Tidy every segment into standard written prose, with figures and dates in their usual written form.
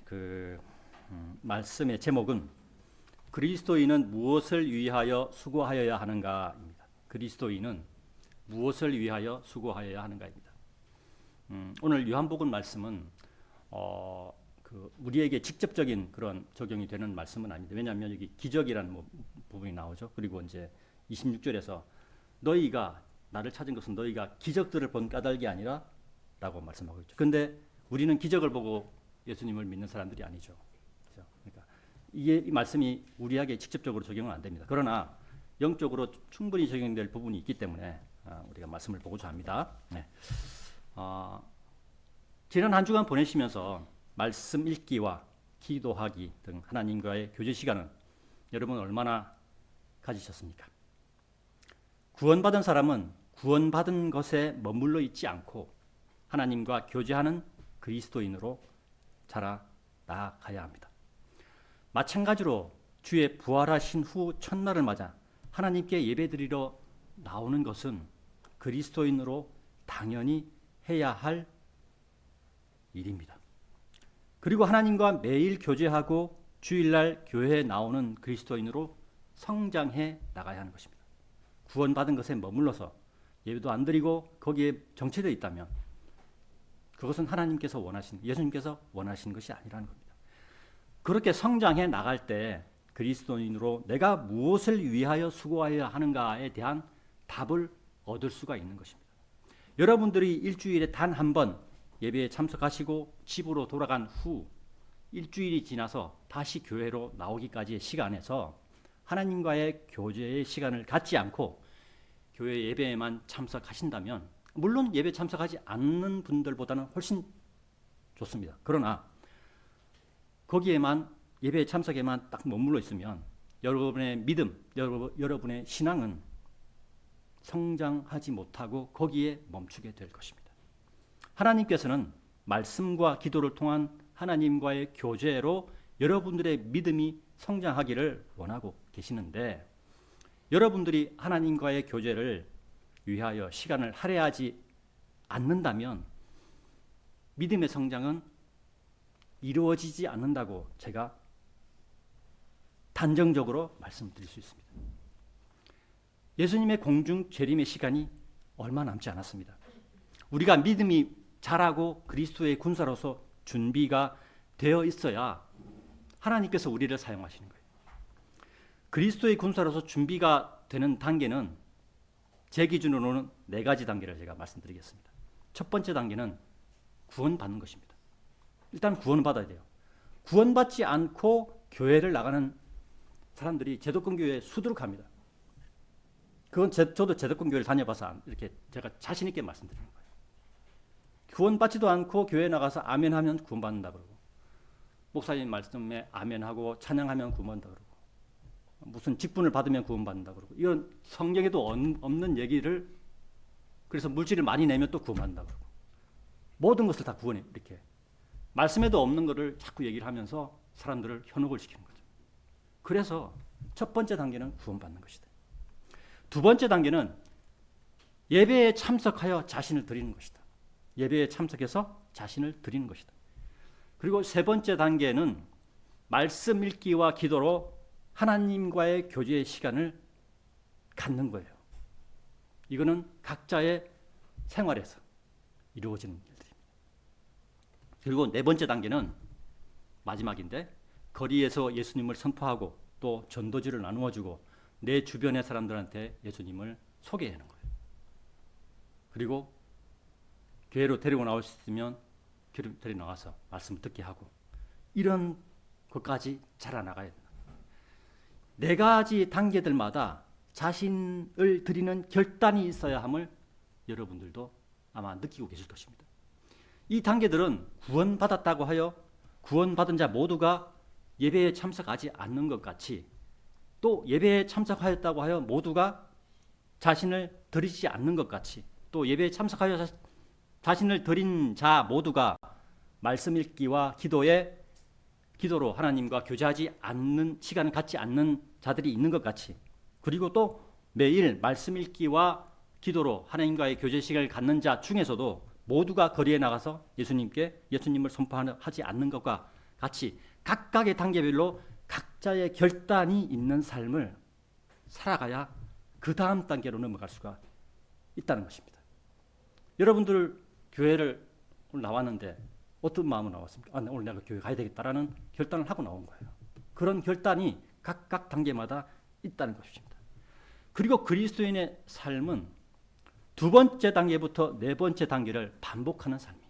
그 말씀의 제목은 그리스도인은 무엇을 위하여 수고하여야 하는가입니다. 그리스도인은 무엇을 위하여 수고하여야 하는가입니다. 오늘 요한복음 말씀은 우리에게 직접적인 그런 적용이 되는 말씀은 아닙니다. 왜냐하면 여기 기적이라는 부분이 나오죠. 그리고 이제 26절에서 너희가 나를 찾은 것은 너희가 기적들을 본 까닭이 아니라 라고 말씀하고 있죠. 그런데 우리는 기적을 보고 예수님을 믿는 사람들이 아니죠. 그러니까 이 말씀이 우리에게 직접적으로 적용은 안 됩니다. 그러나 영적으로 충분히 적용될 부분이 있기 때문에 우리가 말씀을 보고자 합니다. 네. 지난 한 주간 보내시면서 말씀 읽기와 기도하기 등 하나님과의 교제 시간은 여러분 얼마나 가지셨습니까? 구원받은 사람은 구원받은 것에 머물러 있지 않고 하나님과 교제하는 그리스도인으로 자라 나아가야 합니다. 마찬가지로 주의 부활하신 후 첫날을 맞아 하나님께 예배드리러 나오는 것은 그리스도인으로 당연히 해야 할 일입니다. 그리고 하나님과 매일 교제하고 주일날 교회에 나오는 그리스도인으로 성장해 나가야 하는 것입니다. 구원받은 것에 머물러서 예배도 안 드리고 거기에 정체되어 있다면 그것은 하나님께서 원하신, 예수님께서 원하신 것이 아니라는 겁니다. 그렇게 성장해 나갈 때 그리스도인으로 내가 무엇을 위하여 수고하여야 하는가에 대한 답을 얻을 수가 있는 것입니다. 여러분들이 일주일에 단 한 번 예배에 참석하시고 집으로 돌아간 후 일주일이 지나서 다시 교회로 나오기까지의 시간에서 하나님과의 교제의 시간을 갖지 않고 교회 예배에만 참석하신다면 물론 예배 참석하지 않는 분들보다는 훨씬 좋습니다. 그러나 거기에만 예배 참석에만 딱 머물러 있으면 여러분의 믿음, 여러분의 신앙은 성장하지 못하고 거기에 멈추게 될 것입니다. 하나님께서는 말씀과 기도를 통한 하나님과의 교제로 여러분들의 믿음이 성장하기를 원하고 계시는데 여러분들이 하나님과의 교제를 위하여 시간을 할애하지 않는다면 믿음의 성장은 이루어지지 않는다고 제가 단정적으로 말씀드릴 수 있습니다. 예수님의 공중 재림의 시간이 얼마 남지 않았습니다. 우리가 믿음이 자라고 그리스도의 군사로서 준비가 되어 있어야 하나님께서 우리를 사용하시는 거예요. 그리스도의 군사로서 준비가 되는 단계는 제 기준으로는 4가지 단계를 제가 말씀드리겠습니다. 첫 번째 단계는 구원받는 것입니다. 일단 구원받아야 돼요. 구원받지 않고 교회를 나가는 사람들이 제도권 교회에 수두룩합니다. 그건 저도 제도권 교회를 다녀봐서 이렇게 제가 자신 있게 말씀드리는 거예요. 구원받지도 않고 교회에 나가서 아멘하면 구원받는다 그러고 목사님 말씀에 아멘하고 찬양하면 구원받는다 그러고 무슨 직분을 받으면 구원받는다 그러고 이런 성경에도 없는 얘기를 그래서 물질을 많이 내면 또 구원받는다 그러고 모든 것을 다 구원해 이렇게 말씀에도 없는 것을 자꾸 얘기를 하면서 사람들을 현혹을 시키는 거죠. 그래서 첫 번째 단계는 구원받는 것이다. 두 번째 단계는 예배에 참석하여 자신을 드리는 것이다. 예배에 참석해서 자신을 드리는 것이다. 그리고 세 번째 단계는 말씀 읽기와 기도로 하나님과의 교제의 시간을 갖는 거예요. 이거는 각자의 생활에서 이루어지는 일들입니다. 그리고 네 번째 단계는 마지막인데 거리에서 예수님을 선포하고 또 전도지를 나누어주고 내 주변의 사람들한테 예수님을 소개하는 거예요. 그리고 교회로 데리고 나올 수 있으면 데리고 나와서 말씀을 듣게 하고 이런 것까지 자라나가야 된다. 4가지 단계들마다 자신을 드리는 결단이 있어야 함을 여러분들도 아마 느끼고 계실 것입니다. 이 단계들은 구원받았다고 하여 구원받은 자 모두가 예배에 참석하지 않는 것 같이 또 예배에 참석하였다고 하여 모두가 자신을 드리지 않는 것 같이 또 예배에 참석하여 자신을 드린 자 모두가 말씀 읽기와 기도로 하나님과 교제하지 않는 시간을 갖지 않는 자들이 있는 것 같이 그리고 또 매일 말씀 읽기와 기도로 하나님과의 교제 시간을 갖는 자 중에서도 모두가 거리에 나가서 예수님을 선포하지 않는 것과 같이 각각의 단계별로 각자의 결단이 있는 삶을 살아가야 그 다음 단계로 넘어갈 수가 있다는 것입니다. 여러분들 교회를 오늘 나왔는데 어떤 마음으로 나왔습니까? 오늘 내가 교회 가야 되겠다라는 결단을 하고 나온 거예요. 그런 결단이 각각 단계마다 있다는 것입니다. 그리고 그리스도인의 삶은 두 번째 단계부터 네 번째 단계를 반복하는 삶이에요.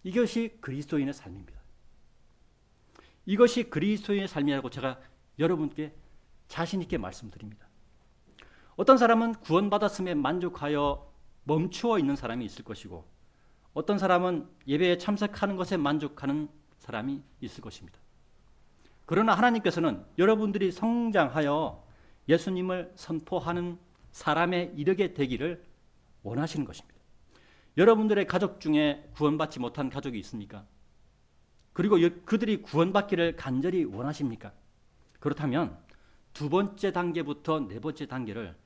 이것이 그리스도인의 삶입니다. 이것이 그리스도인의 삶이라고 제가 여러분께 자신 있게 말씀드립니다. 어떤 사람은 구원받았음에 만족하여 멈추어 있는 사람이 있을 것이고 어떤 사람은 예배에 참석하는 것에 만족하는 사람이 있을 것입니다. 그러나 하나님께서는 여러분들이 성장하여 예수님을 선포하는 사람에 이르게 되기를 원하시는 것입니다. 여러분들의 가족 중에 구원받지 못한 가족이 있습니까? 그리고 그들이 구원받기를 간절히 원하십니까? 그렇다면 두 번째 단계부터 네 번째 단계를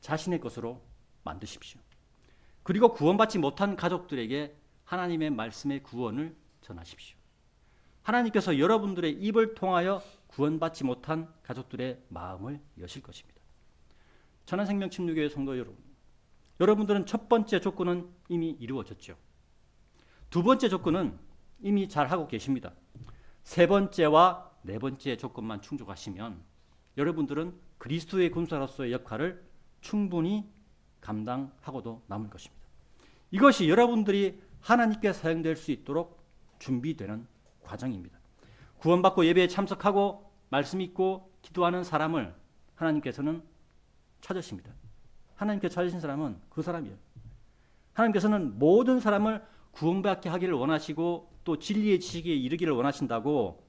자신의 것으로 만드십시오. 그리고 구원받지 못한 가족들에게 하나님의 말씀의 구원을 전하십시오. 하나님께서 여러분들의 입을 통하여 구원받지 못한 가족들의 마음을 여실 것입니다. 천안생명 침례교회 성도 여러분, 여러분들은 첫 번째 조건은 이미 이루어졌죠. 두 번째 조건은 이미 잘하고 계십니다. 세 번째와 네 번째 조건만 충족하시면 여러분들은 그리스도의 군사로서의 역할을 충분히 감당하고도 남을 것입니다. 이것이 여러분들이 하나님께 사용될 수 있도록 준비되는 과정입니다. 구원받고 예배에 참석하고 말씀 읽고 기도하는 사람을 하나님께서는 찾으십니다. 하나님께 찾으신 사람은 그 사람이에요. 하나님께서는 모든 사람을 구원받게 하기를 원하시고 또 진리의 지식에 이르기를 원하신다고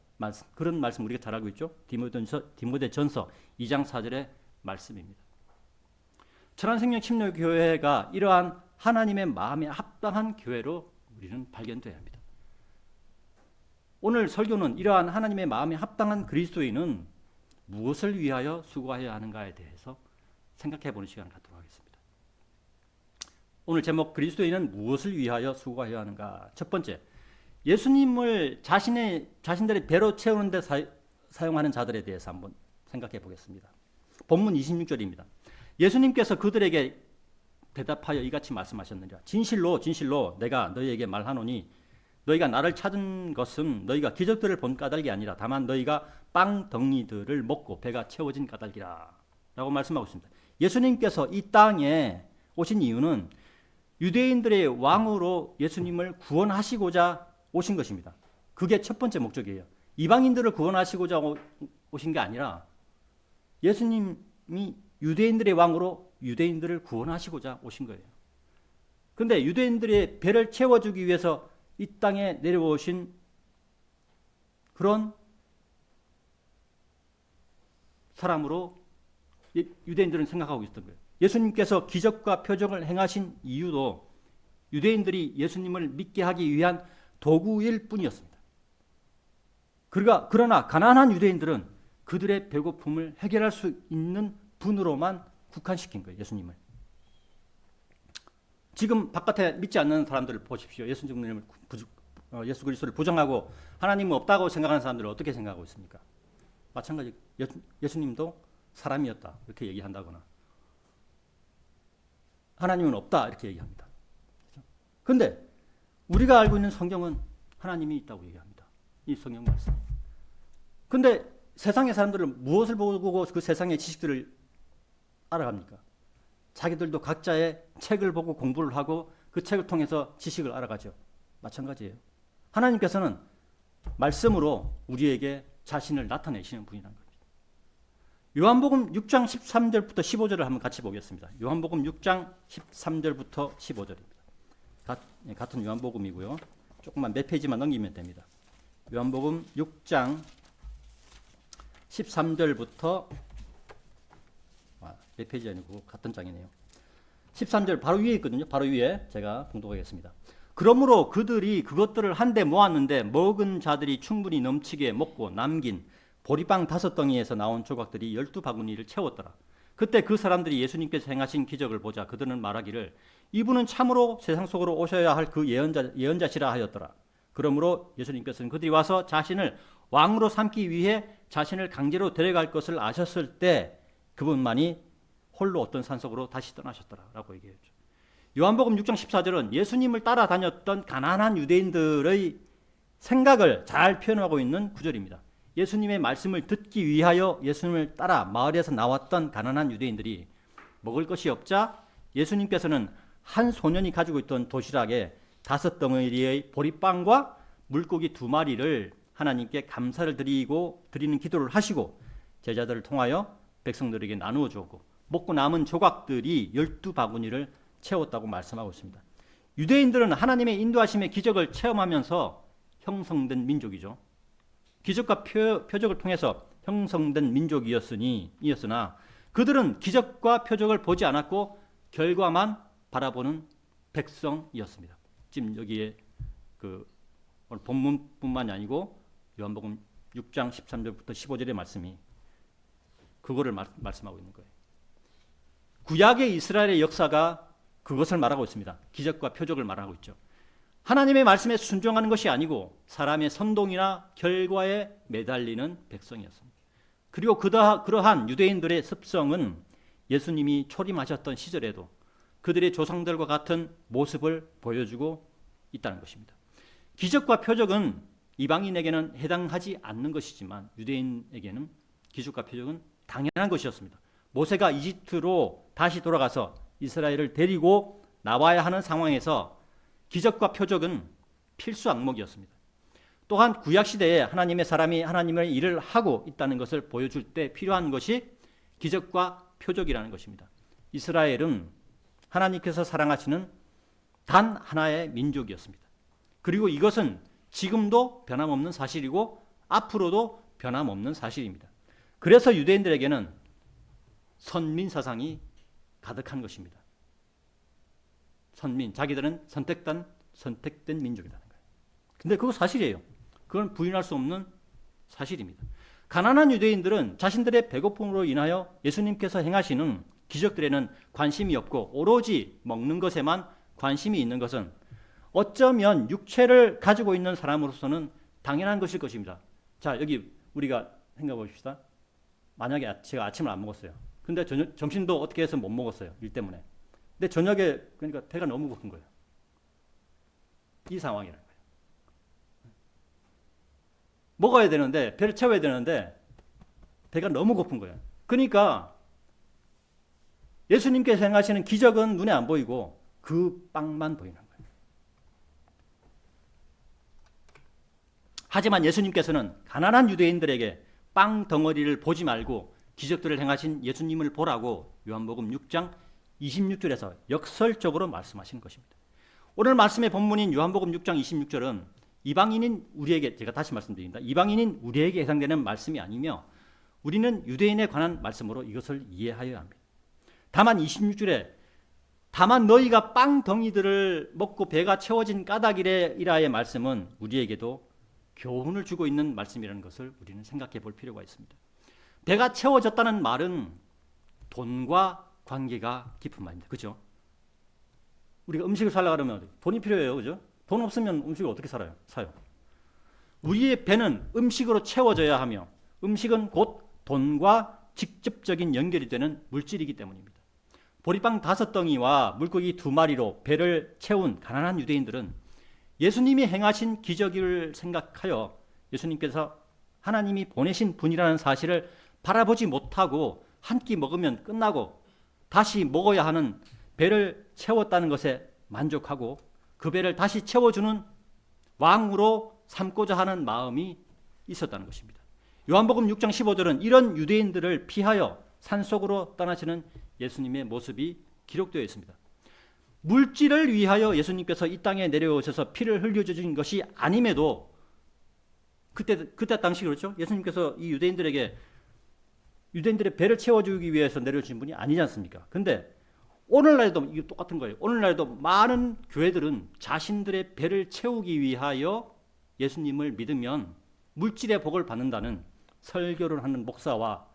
그런 말씀 우리가 잘 알고 있죠. 디모데전서 2장 4절의 말씀입니다. 천안생명 침례교회가 이러한 하나님의 마음에 합당한 교회로 우리는 발견되어야 합니다. 오늘 설교는 이러한 하나님의 마음에 합당한 그리스도인은 무엇을 위하여 수고해야 하는가에 대해서 생각해 보는 시간을 갖도록 하겠습니다. 오늘 제목 그리스도인은 무엇을 위하여 수고해야 하는가. 첫 번째, 예수님을 자신들의 배로 채우는 데 사용하는 자들에 대해서 한번 생각해 보겠습니다. 본문 26절입니다. 예수님께서 그들에게 대답하여 이같이 말씀하셨느니라. 진실로 진실로 내가 너희에게 말하노니 너희가 나를 찾은 것은 너희가 기적들을 본 까닭이 아니라 다만 너희가 빵 덩이들을 먹고 배가 채워진 까닭이라 라고 말씀하고 있습니다. 예수님께서 이 땅에 오신 이유는 유대인들의 왕으로 예수님을 구원하시고자 오신 것입니다. 그게 첫 번째 목적이에요. 이방인들을 구원하시고자 오신 게 아니라 예수님이 유대인들의 왕으로 유대인들을 구원하시고자 오신 거예요. 그런데 유대인들의 배를 채워주기 위해서 이 땅에 내려오신 그런 사람으로 유대인들은 생각하고 있었던 거예요. 예수님께서 기적과 표적을 행하신 이유도 유대인들이 예수님을 믿게 하기 위한 도구일 뿐이었습니다. 그러나 가난한 유대인들은 그들의 배고픔을 해결할 수 있는 분으로만 국한시킨 거예요. 예수님을. 지금 바깥에 믿지 않는 사람들을 보십시오. 예수 그리스도를 부정하고 하나님은 없다고 생각하는 사람들은 어떻게 생각하고 있습니까? 마찬가지 예수님도 사람이었다 이렇게 얘기한다거나 하나님은 없다 이렇게 얘기합니다. 그런데 우리가 알고 있는 성경은 하나님이 있다고 얘기합니다. 이 성경 말씀. 그런데 세상의 사람들은 무엇을 보고 그 세상의 지식들을 알아갑니까? 자기들도 각자의 책을 보고 공부를 하고 그 책을 통해서 지식을 알아가죠. 마찬가지예요. 하나님께서는 말씀으로 우리에게 자신을 나타내시는 분이라는 겁니다. 요한복음 6장 13절부터 15절을 한번 같이 보겠습니다. 요한복음 6장 13절부터 15절입니다. 같은 요한복음이고요. 조금만 몇 페이지만 넘기면 됩니다. 요한복음 6장 13절부터 몇 페이지 아니고 같은 장이네요. 13절 바로 위에 있거든요. 바로 위에 제가 봉독하겠습니다. 그러므로 그들이 그것들을 한데 모았는데 먹은 자들이 충분히 넘치게 먹고 남긴 보리빵 5덩이에서 나온 조각들이 12바구니를 채웠더라. 그때 그 사람들이 예수님께서 행하신 기적을 보자 그들은 말하기를 이분은 참으로 세상 속으로 오셔야 할 그 예언자시라 하였더라. 그러므로 예수님께서는 그들이 와서 자신을 왕으로 삼기 위해 자신을 강제로 데려갈 것을 아셨을 때 그분만이 홀로 어떤 산속으로 다시 떠나셨더라라고 얘기했죠. 요한복음 6장 14절은 예수님을 따라다녔던 가난한 유대인들의 생각을 잘 표현하고 있는 구절입니다. 예수님의 말씀을 듣기 위하여 예수님을 따라 마을에서 나왔던 가난한 유대인들이 먹을 것이 없자 예수님께서는 한 소년이 가지고 있던 도시락에 5덩어리의 보리빵과 물고기 2마리를 하나님께 감사를 드리는 기도를 하시고 제자들을 통하여 백성들에게 나누어 주었고 먹고 남은 조각들이 12바구니를 채웠다고 말씀하고 있습니다. 유대인들은 하나님의 인도하심의 기적을 체험하면서 형성된 민족이죠. 기적과 표적을 통해서 형성된 민족이었으나 그들은 기적과 표적을 보지 않았고 결과만 바라보는 백성이었습니다. 지금 여기에 오늘 본문뿐만이 아니고 요한복음 6장 13절부터 15절의 말씀이 그거를 말씀하고 있는 거예요. 구약의 이스라엘의 역사가 그것을 말하고 있습니다. 기적과 표적을 말하고 있죠. 하나님의 말씀에 순종하는 것이 아니고 사람의 선동이나 결과에 매달리는 백성이었습니다. 그리고 그러한 유대인들의 습성은 예수님이 초림하셨던 시절에도 그들의 조상들과 같은 모습을 보여주고 있다는 것입니다. 기적과 표적은 이방인에게는 해당하지 않는 것이지만 유대인에게는 기적과 표적은 당연한 것이었습니다. 모세가 이집트로 다시 돌아가서 이스라엘을 데리고 나와야 하는 상황에서 기적과 표적은 필수 항목이었습니다. 또한 구약시대에 하나님의 사람이 하나님의 일을 하고 있다는 것을 보여줄 때 필요한 것이 기적과 표적이라는 것입니다. 이스라엘은 하나님께서 사랑하시는 단 하나의 민족이었습니다. 그리고 이것은 지금도 변함없는 사실이고 앞으로도 변함없는 사실입니다. 그래서 유대인들에게는 선민 사상이 가득한 것입니다. 선민, 자기들은 선택된 민족이라는 거예요. 근데 그거 사실이에요. 그건 부인할 수 없는 사실입니다. 가난한 유대인들은 자신들의 배고픔으로 인하여 예수님께서 행하시는 기적들에는 관심이 없고 오로지 먹는 것에만 관심이 있는 것은 어쩌면 육체를 가지고 있는 사람으로서는 당연한 것일 것입니다. 자, 여기 우리가 생각해 봅시다. 만약에 제가 아침을 안 먹었어요. 근데 점심도 어떻게 해서 못 먹었어요. 일 때문에. 근데 저녁에 그러니까 배가 너무 고픈 거예요. 이 상황이라는 거예요. 먹어야 되는데 배를 채워야 되는데 배가 너무 고픈 거예요. 그러니까 예수님께서 행하시는 기적은 눈에 안 보이고 그 빵만 보이는 거예요. 하지만 예수님께서는 가난한 유대인들에게 빵 덩어리를 보지 말고 기적들을 행하신 예수님을 보라고 요한복음 6장 26절에서 역설적으로 말씀하신 것입니다. 오늘 말씀의 본문인 요한복음 6장 26절은 이방인인 우리에게, 제가 다시 말씀드립니다. 이방인인 우리에게 해당되는 말씀이 아니며 우리는 유대인에 관한 말씀으로 이것을 이해하여야 합니다. 다만 26절에 다만 너희가 빵 덩이들을 먹고 배가 채워진 까닭이라의 말씀은 우리에게도 교훈을 주고 있는 말씀이라는 것을 우리는 생각해 볼 필요가 있습니다. 배가 채워졌다는 말은 돈과 관계가 깊은 말입니다. 그렇죠? 우리가 음식을 사려고 하면 돈이 필요해요. 그죠? 돈 없으면 음식을 어떻게 사요? 우리의 배는 음식으로 채워져야 하며 음식은 곧 돈과 직접적인 연결이 되는 물질이기 때문입니다. 보리빵 5덩이와 물고기 2마리로 배를 채운 가난한 유대인들은 예수님이 행하신 기적을 생각하여 예수님께서 하나님이 보내신 분이라는 사실을 바라보지 못하고 한 끼 먹으면 끝나고 다시 먹어야 하는 배를 채웠다는 것에 만족하고 그 배를 다시 채워주는 왕으로 삼고자 하는 마음이 있었다는 것입니다. 요한복음 6장 15절은 이런 유대인들을 피하여 산속으로 떠나시는 예수님의 모습이 기록되어 있습니다. 물질을 위하여 예수님께서 이 땅에 내려오셔서 피를 흘려주신 것이 아님에도 그때 당시 그렇죠? 예수님께서 이 유대인들의 배를 채워주기 위해서 내려오신 분이 아니지 않습니까? 근데 오늘날에도 이게 똑같은 거예요. 오늘날에도 많은 교회들은 자신들의 배를 채우기 위하여 예수님을 믿으면 물질의 복을 받는다는 설교를 하는 목사와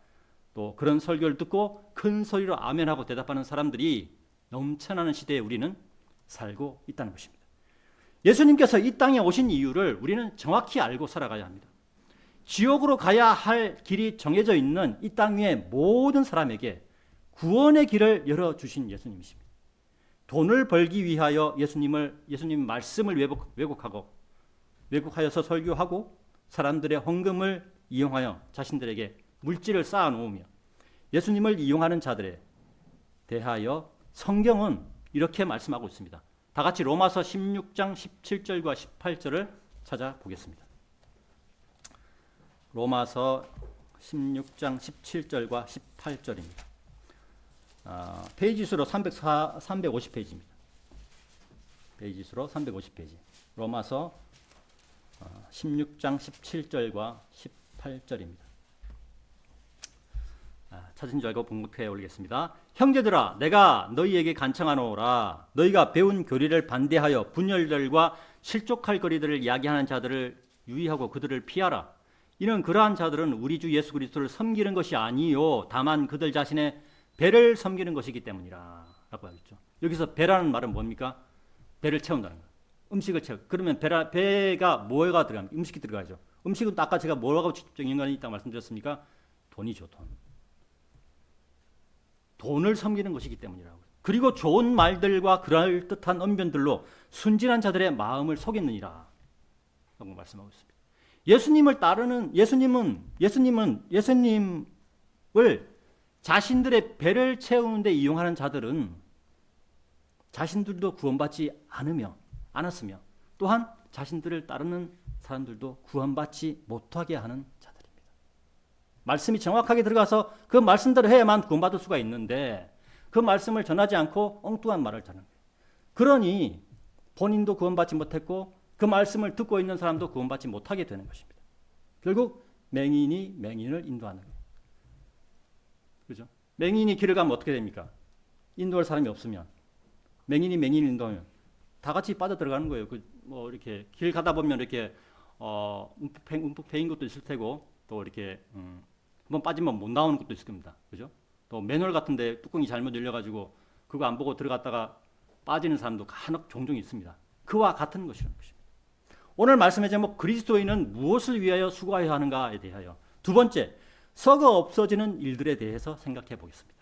또 그런 설교를 듣고 큰 소리로 아멘하고 대답하는 사람들이 넘쳐나는 시대에 우리는 살고 있다는 것입니다. 예수님께서 이 땅에 오신 이유를 우리는 정확히 알고 살아가야 합니다. 지옥으로 가야 할 길이 정해져 있는 이 땅 위의 모든 사람에게 구원의 길을 열어주신 예수님이십니다. 돈을 벌기 위하여 예수님 말씀을 왜곡하여서 설교하고 사람들의 헌금을 이용하여 자신들에게 물질을 쌓아놓으며 예수님을 이용하는 자들에 대하여 성경은 이렇게 말씀하고 있습니다. 다 같이 로마서 16장 17절과 18절을 찾아보겠습니다. 로마서 16장 17절과 18절입니다. 페이지 수로 350페이지입니다. 페이지 수로 350페이지. 로마서 16장 17절과 18절입니다. 찾은 줄 알고 봉독해 올리겠습니다. 형제들아, 내가 너희에게 간청하노라. 너희가 배운 교리를 반대하여 분열들과 실족할 거리들을 이야기하는 자들을 유의하고 그들을 피하라. 이는 그러한 자들은 우리 주 예수 그리스도를 섬기는 것이 아니요 다만 그들 자신의 배를 섬기는 것이기 때문이라 라고 하겠죠. 여기서 배라는 말은 뭡니까? 배를 채운다는 거예요. 음식을 채우. 그러면 배가 뭐가 들어갑니까? 음식이 들어가죠. 음식은 아까 제가 뭐라고 직접적인 연관이 있다고 말씀드렸습니까? 돈이죠, 돈. 돈을 섬기는 것이기 때문이라고. 그리고 좋은 말들과 그럴듯한 언변들로 순진한 자들의 마음을 속였느니라 라고 말씀하고 있습니다. 예수님을 따르는 예수님을 자신들의 배를 채우는 데 이용하는 자들은 자신들도 구원받지 않았으며 또한 자신들을 따르는 사람들도 구원받지 못하게 하는 자들입니다. 말씀이 정확하게 들어가서 그 말씀대로 해야만 구원받을 수가 있는데 그 말씀을 전하지 않고 엉뚱한 말을 전하는 거예요. 그러니 본인도 구원받지 못했고 그 말씀을 듣고 있는 사람도 구원받지 못하게 되는 것입니다. 결국 맹인이 맹인을 인도하는 거예요. 그죠? 맹인이 길을 가면 어떻게 됩니까? 인도할 사람이 없으면 맹인이 맹인을 인도하면 다 같이 빠져 들어가는 거예요. 뭐 이렇게 길 가다 보면 이렇게 움푹 패인 것도 있을 테고 또 이렇게 한번 빠지면 못 나오는 것도 있을 겁니다. 그죠? 또 맨홀 같은데 뚜껑이 잘못 열려가지고 그거 안 보고 들어갔다가 빠지는 사람도 간혹 종종 있습니다. 그와 같은 것이라는 것입니다. 오늘 말씀의 제목 그리스도인은 무엇을 위하여 수고해야 하는가에 대하여 두 번째 썩어 없어지는 일들에 대해서 생각해 보겠습니다.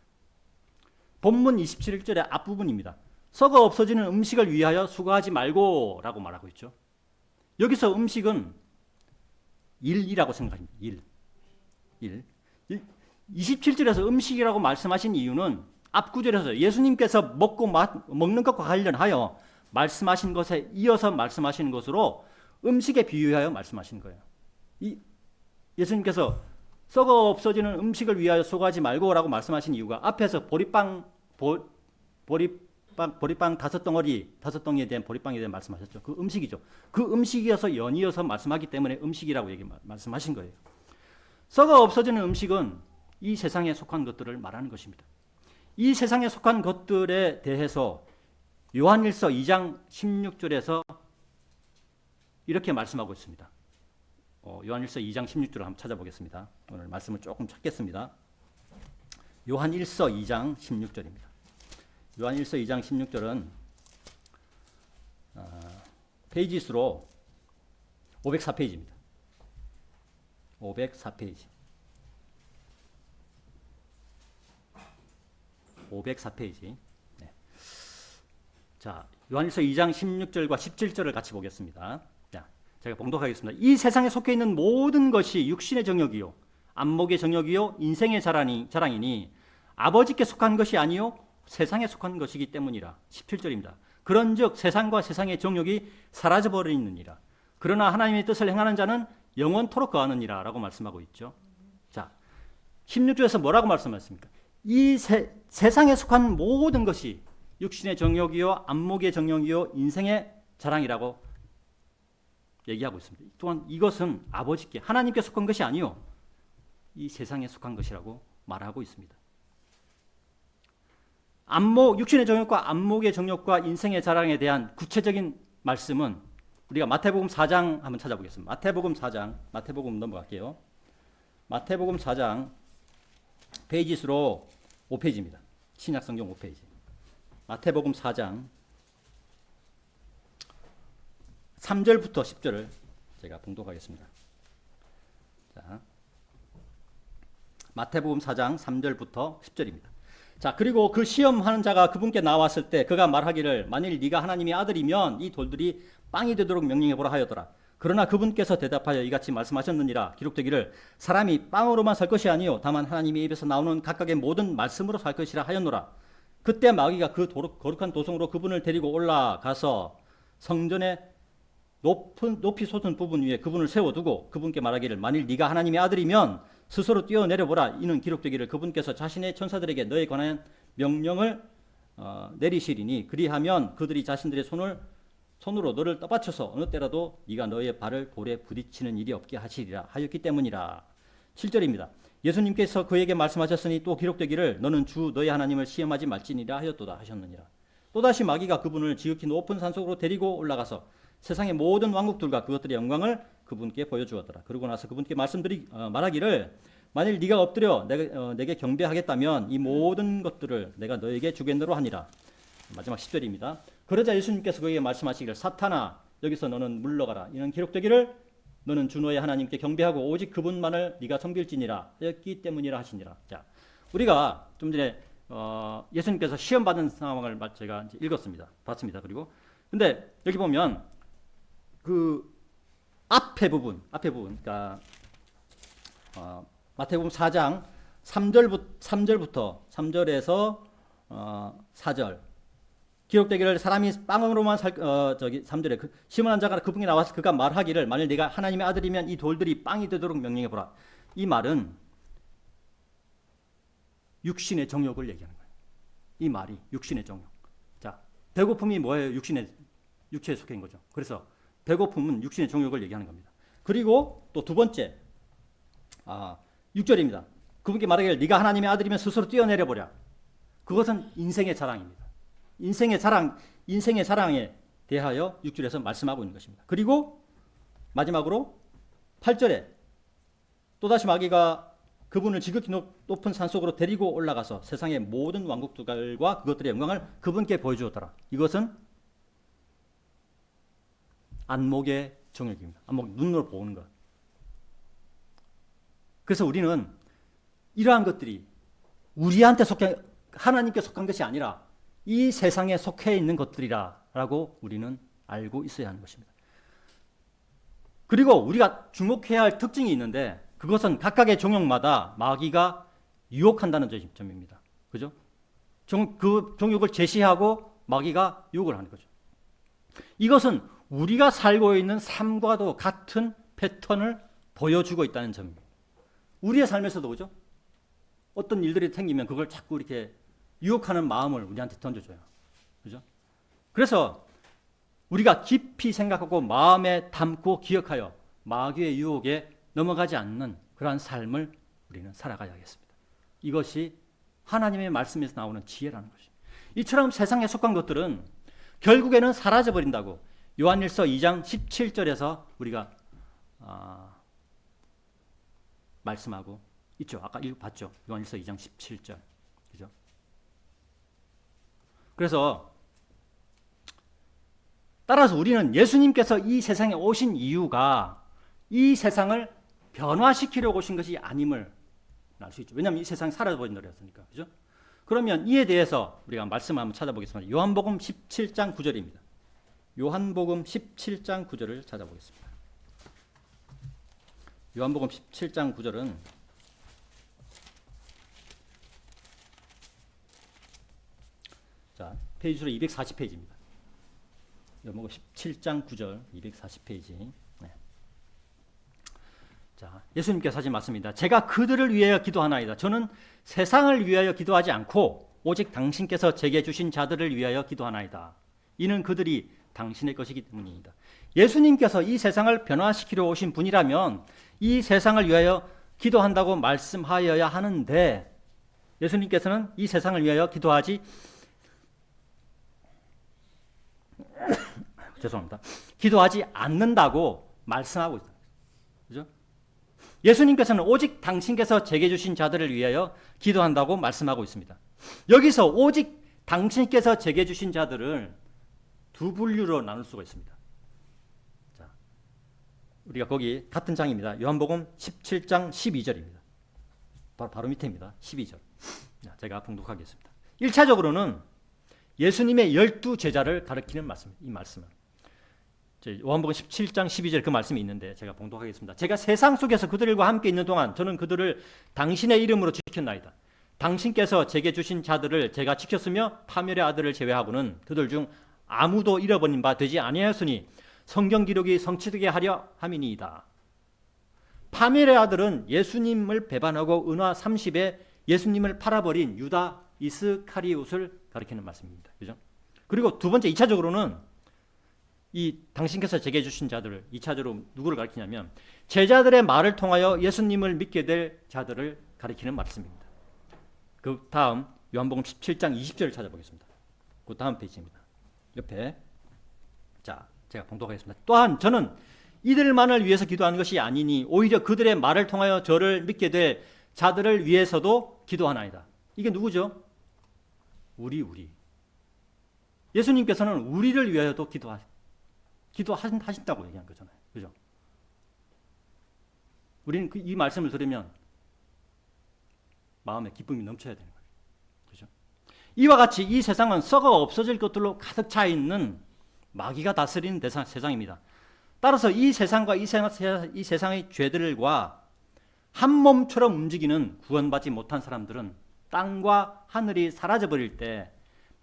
본문 27절의 앞부분입니다. 썩어 없어지는 음식을 위하여 수고하지 말고 라고 말하고 있죠. 여기서 음식은 일이라고 생각합니다. 일. 27절에서 음식이라고 말씀하신 이유는 앞 구절에서 예수님께서 먹는 것과 관련하여 말씀하신 것에 이어서 말씀하시는 것으로 음식에 비유하여 말씀하신 거예요. 예수님께서 썩어 없어지는 음식을 위하여 수고하지 말고라고 말씀하신 이유가 앞에서 보리빵 다섯 덩어리에 대한 보리빵에 대한 말씀하셨죠. 그 음식이죠. 그 음식이어서 연이어서 말씀하기 때문에 음식이라고 말씀하신 거예요. 썩어 없어지는 음식은 이 세상에 속한 것들을 말하는 것입니다. 이 세상에 속한 것들에 대해서 요한일서 2장 16절에서 이렇게 말씀하고 있습니다. 요한일서 2장 16절을 한번 찾아보겠습니다. 오늘 말씀을 조금 찾겠습니다. 요한일서 2장 16절입니다. 요한일서 2장 16절은 페이지 수로 504페이지입니다. 504페이지. 504페이지. 네. 자, 요한일서 2장 16절과 17절을 같이 보겠습니다. 자, 제가 봉독하겠습니다. 이 세상에 속해 있는 모든 것이 육신의 정욕이요 안목의 정욕이요 인생의 자랑이니 아버지께 속한 것이 아니요 세상에 속한 것이기 때문이라. 17절입니다. 그런즉 세상과 세상의 정욕이 사라져 버리느니라. 그러나 하나님의 뜻을 행하는 자는 영원토록 거하느니라 라고 말씀하고 있죠. 자, 16절에서 뭐라고 말씀하십니까? 이 세상에 속한 모든 것이 육신의 정욕이요 안목의 정욕이요 인생의 자랑이라고 얘기하고 있습니다. 또한 이것은 아버지께 하나님께 속한 것이 아니요 이 세상에 속한 것이라고 말하고 있습니다. 육신의 정욕과 안목의 정욕과 인생의 자랑에 대한 구체적인 말씀은 우리가 마태복음 4장 한번 찾아보겠습니다. 마태복음 넘어갈게요. 마태복음 4장 페이지 수로 5페이지입니다. 신약성경 5페이지. 마태복음 4장 3절부터 10절을 제가 봉독하겠습니다. 자, 마태복음 4장 3절부터 10절입니다. 자, 그리고 그 시험하는 자가 그분께 나왔을 때 그가 말하기를 만일 네가 하나님의 아들이면 이 돌들이 빵이 되도록 명령해 보라 하였더라. 그러나 그분께서 대답하여 이같이 말씀하셨느니라. 기록되기를 사람이 빵으로만 살 것이 아니요 다만 하나님의 입에서 나오는 각각의 모든 말씀으로 살 것이라 하였노라. 그때 마귀가 그 거룩한 도성으로 그분을 데리고 올라가서 성전의 높이 솟은 부분 위에 그분을 세워두고 그분께 말하기를 만일 네가 하나님의 아들이면 스스로 뛰어내려보라. 이는 기록되기를 그분께서 자신의 천사들에게 너에 관한 명령을 내리시리니 그리하면 그들이 자신들의 손으로 너를 떠받쳐서 어느 때라도 네가 너의 발을 돌에 부딪히는 일이 없게 하시리라 하였기 때문이라. 7절입니다. 예수님께서 그에게 말씀하셨으니 또 기록되기를 너는 주 너의 하나님을 시험하지 말지니라 하였도다 하셨느니라. 또다시 마귀가 그분을 지극히 높은 산속으로 데리고 올라가서 세상의 모든 왕국들과 그것들의 영광을 그분께 보여주었더라. 그러고 나서 그분께 말하기를 만일 네가 엎드려 내게 경배하겠다면 이 모든 것들을 내가 너에게 주겠노로 하니라. 마지막 10절입니다. 그러자 예수님께서 그에게 말씀하시기를 사탄아 여기서 너는 물러가라. 이는 기록되기를 너는 주 너의 하나님께 경배하고 오직 그분만을 네가 섬길지니라 하였기 때문이라 하시니라. 자, 우리가 좀 전에 예수님께서 시험 받은 상황을 제가 이제 읽었습니다. 봤습니다. 그리고 근데 여기 보면 그 앞에 부분, 그러니까 마태복음 4장 3절에서 4절 기록되기를 사람이 빵으로만 3절에 시험하는 자가 그분께 나와서 그가 말하기를 만일 네가 하나님의 아들이면 이 돌들이 빵이 되도록 명령해 보라. 이 말은 육신의 정욕을 얘기하는 거예요. 이 말이 육신의 정욕. 자, 배고픔이 뭐예요? 육체에 속해 있는 거죠. 그래서 배고픔은 육신의 정욕을 얘기하는 겁니다. 그리고 또 두 번째 6절입니다. 그분께 말하기를 네가 하나님의 아들이면 스스로 뛰어내려 보랴. 그것은 인생의 자랑입니다. 인생의 자랑에 대하여 6절에서 말씀하고 있는 것입니다. 그리고 마지막으로 8절에 또다시 마귀가 그분을 지극히 높은 산속으로 데리고 올라가서 세상의 모든 왕국들과 그것들의 영광을 그분께 보여주었더라. 이것은 안목의 정욕입니다. 안목, 눈으로 보는 것. 그래서 우리는 이러한 것들이 우리한테 하나님께 속한 것이 아니라 이 세상에 속해 있는 것들이라고 우리는 알고 있어야 하는 것입니다. 그리고 우리가 주목해야 할 특징이 있는데 그것은 각각의 종욕마다 마귀가 유혹한다는 점입니다. 그죠? 그 종욕을 제시하고 마귀가 유혹을 하는 거죠. 이것은 우리가 살고 있는 삶과도 같은 패턴을 보여주고 있다는 점입니다. 우리의 삶에서도 그죠? 어떤 일들이 생기면 그걸 자꾸 이렇게 유혹하는 마음을 우리한테 던져줘요. 그죠? 그래서 우리가 깊이 생각하고 마음에 담고 기억하여 마귀의 유혹에 넘어가지 않는 그러한 삶을 우리는 살아가야겠습니다. 이것이 하나님의 말씀에서 나오는 지혜라는 것입니다. 이처럼 세상에 속한 것들은 결국에는 사라져버린다고 요한일서 2장 17절에서 우리가 말씀하고 있죠. 아까 봤죠. 요한일서 2장 17절. 그죠? 그래서 따라서 우리는 예수님께서 이 세상에 오신 이유가 이 세상을 변화시키려고 오신 것이 아님을 알 수 있죠. 왜냐하면 이 세상이 사라져버린다 그랬으니까. 그죠? 그러면 이에 대해서 우리가 말씀을 한번 찾아보겠습니다. 요한복음 17장 9절입니다. 요한복음 17장 9절을 찾아보겠습니다. 요한복음 17장 9절은 자, 페이지 수로 240페이지입니다. 요한복음 17장 9절 240페이지. 네. 자, 예수님께서 하신 말씀입니다. 제가 그들을 위하여 기도하나이다. 저는 세상을 위하여 기도하지 않고 오직 당신께서 제게 주신 자들을 위하여 기도하나이다. 이는 그들이 당신의 것이기 때문입니다. 예수님께서 이 세상을 변화시키려 오신 분이라면 이 세상을 위하여 기도한다고 말씀하여야 하는데 예수님께서는 이 세상을 위하여 기도하지 기도하지 않는다고 말씀하고 있어요. 그죠? 예수님께서는 오직 당신께서 제게 주신 자들을 위하여 기도한다고 말씀하고 있습니다. 여기서 오직 당신께서 제게 주신 자들을 두 분류로 나눌 수가 있습니다. 우리가 거기 같은 장입니다. 요한복음 17장 12절입니다. 바로 밑에입니다. 12절. 제가 봉독하겠습니다. 1차적으로는 예수님의 12제자를 가리키는 말씀, 이 말씀은 요한복음 17장 12절 그 말씀이 있는데 제가 봉독하겠습니다. 제가 세상 속에서 그들과 함께 있는 동안 저는 그들을 당신의 이름으로 지켰나이다. 당신께서 제게 주신 자들을 제가 지켰으며 파멸의 아들을 제외하고는 그들 중 아무도 잃어버린 바 되지 아니하였으니 성경 기록이 성취되게 하려 함이니이다. 파멸의 아들은 예수님을 배반하고 은화 30에 예수님을 팔아버린 유다 이스카리옷을 가리키는 말씀입니다. 그죠? 그리고 두 번째 2차적으로는 이 당신께서 제게 주신 자들을 2차적으로 누구를 가리키냐면 제자들의 말을 통하여 예수님을 믿게 될 자들을 가리키는 말씀입니다. 그 다음 요한복음 17장 20절을 찾아보겠습니다. 그 다음 페이지입니다. 옆에 자 제가 봉독하겠습니다. 또한 저는 이들만을 위해서 기도하는 것이 아니니 오히려 그들의 말을 통하여 저를 믿게 될 자들을 위해서도 기도하나이다. 이게 누구죠? 우리. 예수님께서는 우리를 위하여도 기도하신다고 얘기한 거잖아요. 그죠? 우리는 이 말씀을 들으면 마음에 기쁨이 넘쳐야 되는 거예요. 그죠? 이와 같이 이 세상은 썩어 없어질 것들로 가득 차 있는 마귀가 다스리는 세상입니다. 따라서 이 세상과 이 세상의 죄들과 한 몸처럼 움직이는 구원받지 못한 사람들은 땅과 하늘이 사라져버릴 때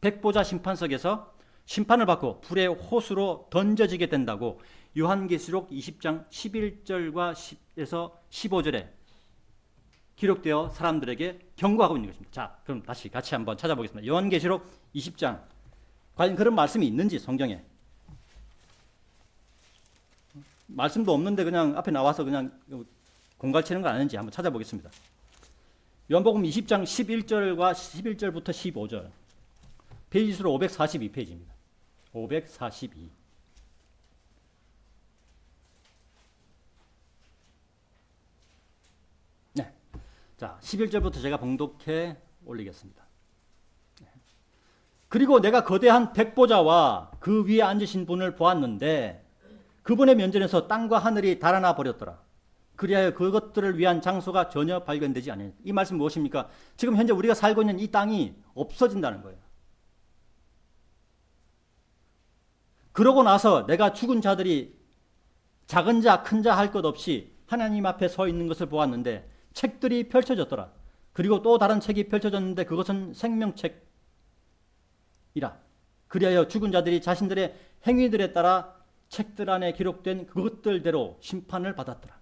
백보자 심판석에서 심판을 받고 불의 호수로 던져지게 된다고 요한계시록 20장 11절과 10에서 15절에 기록되어 사람들에게 경고하고 있는 것입니다. 자, 그럼 다시 같이 한번 찾아보겠습니다. 요한계시록 20장 과연 그런 말씀이 있는지 성경에 말씀도 없는데 그냥 앞에 나와서 그냥 공갈치는 거 아닌지 한번 찾아보겠습니다. 요한복음 20장 11절과 11절부터 15절 페이지 수로 542페이지입니다. 542. 네. 자, 11절부터 제가 봉독해 올리겠습니다. 그리고 내가 거대한 백보자와 그 위에 앉으신 분을 보았는데 그분의 면전에서 땅과 하늘이 달아나 버렸더라. 그리하여 그것들을 위한 장소가 전혀 발견되지 않아요. 이 말씀 무엇입니까? 지금 현재 우리가 살고 있는 이 땅이 없어진다는 거예요. 그러고 나서 내가 죽은 자들이 작은 자, 큰 자 할 것 없이 하나님 앞에 서 있는 것을 보았는데 책들이 펼쳐졌더라. 그리고 또 다른 책이 펼쳐졌는데 그것은 생명책이라. 그리하여 죽은 자들이 자신들의 행위들에 따라 책들 안에 기록된 그것들대로 심판을 받았더라.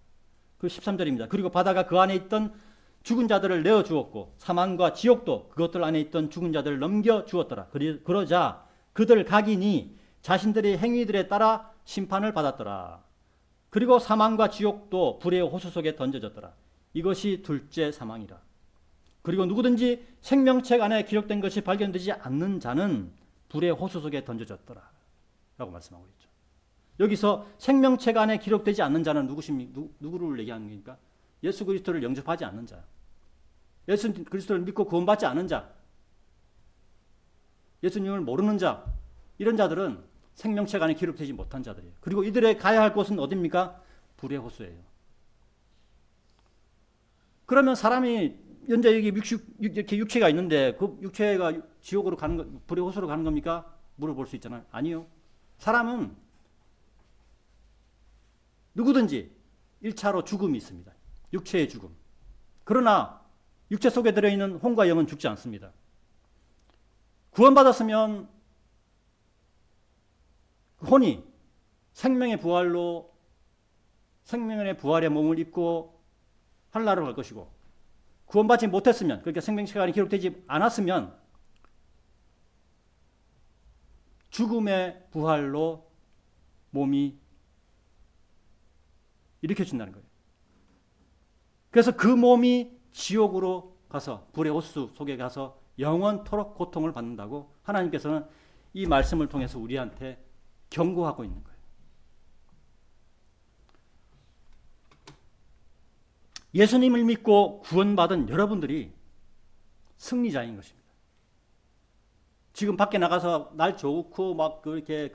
그 13절입니다. 그리고 바다가 그 안에 있던 죽은 자들을 내어 주었고 사망과 지옥도 그것들 안에 있던 죽은 자들을 넘겨 주었더라. 그러자 그들 각인이 자신들의 행위들에 따라 심판을 받았더라. 그리고 사망과 지옥도 불의 호수 속에 던져졌더라. 이것이 둘째 사망이라. 그리고 누구든지 생명책 안에 기록된 것이 발견되지 않는 자는 불의 호수 속에 던져졌더라. 라고 말씀하고 있죠. 여기서 생명책 안에 기록되지 않는 자는 누구를 얘기하는 겁니까? 예수 그리스도를 영접하지 않는 자. 예수 그리스도를 믿고 구원받지 않은 자. 예수님을 모르는 자. 이런 자들은 생명책 안에 기록되지 못한 자들이에요. 그리고 이들의 가야 할 곳은 어디입니까? 불의 호수예요. 그러면 사람이 현재 여기 이렇게 육체가 있는데 그 육체가 지옥으로 가는 거, 불의 호수로 가는 겁니까? 물어볼 수 있잖아요. 아니요. 사람은 누구든지 1차로 죽음이 있습니다. 육체의 죽음. 그러나 육체 속에 들어있는 혼과 영은 죽지 않습니다. 구원받았으면 혼이 생명의 부활로 생명의 부활의 몸을 입고 하늘나라로 갈 것이고 구원받지 못했으면 그러니까 생명책 안에 기록되지 않았으면 죽음의 부활로 몸이 일으켜준다는 거예요. 그래서 그 몸이 지옥으로 가서 불의 호수 속에 가서 영원토록 고통을 받는다고 하나님께서는 이 말씀을 통해서 우리한테 경고하고 있는 거예요. 예수님을 믿고 구원받은 여러분들이 승리자인 것입니다. 지금 밖에 나가서 날 좋고 막 그렇게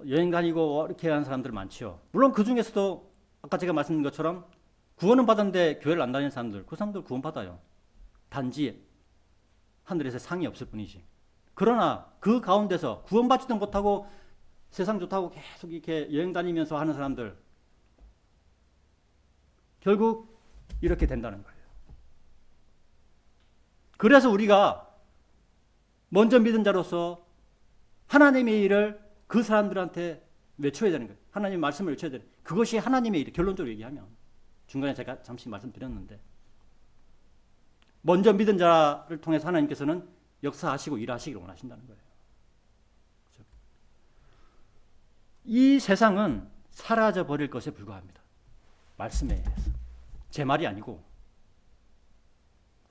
여행 다니고 이렇게 하는 사람들 많죠. 물론 그 중에서도 아까 제가 말씀드린 것처럼 구원은 받았는데 교회를 안 다니는 사람들, 그 사람들 구원 받아요. 단지 하늘에서 상이 없을 뿐이지. 그러나 그 가운데서 구원받지도 못하고 세상 좋다고 계속 이렇게 여행 다니면서 하는 사람들, 결국 이렇게 된다는 거예요. 그래서 우리가 먼저 믿은 자로서 하나님의 일을 그 사람들한테 외쳐야 되는 거예요. 하나님의 말씀을 외쳐야 되는 거예요. 그것이 하나님의 일, 결론적으로 얘기하면. 중간에 제가 잠시 말씀드렸는데, 먼저 믿은 자를 통해서 하나님께서는 역사하시고 일하시기를 원하신다는 거예요. 그렇죠? 이 세상은 사라져 버릴 것에 불과합니다. 말씀에 의해서. 제 말이 아니고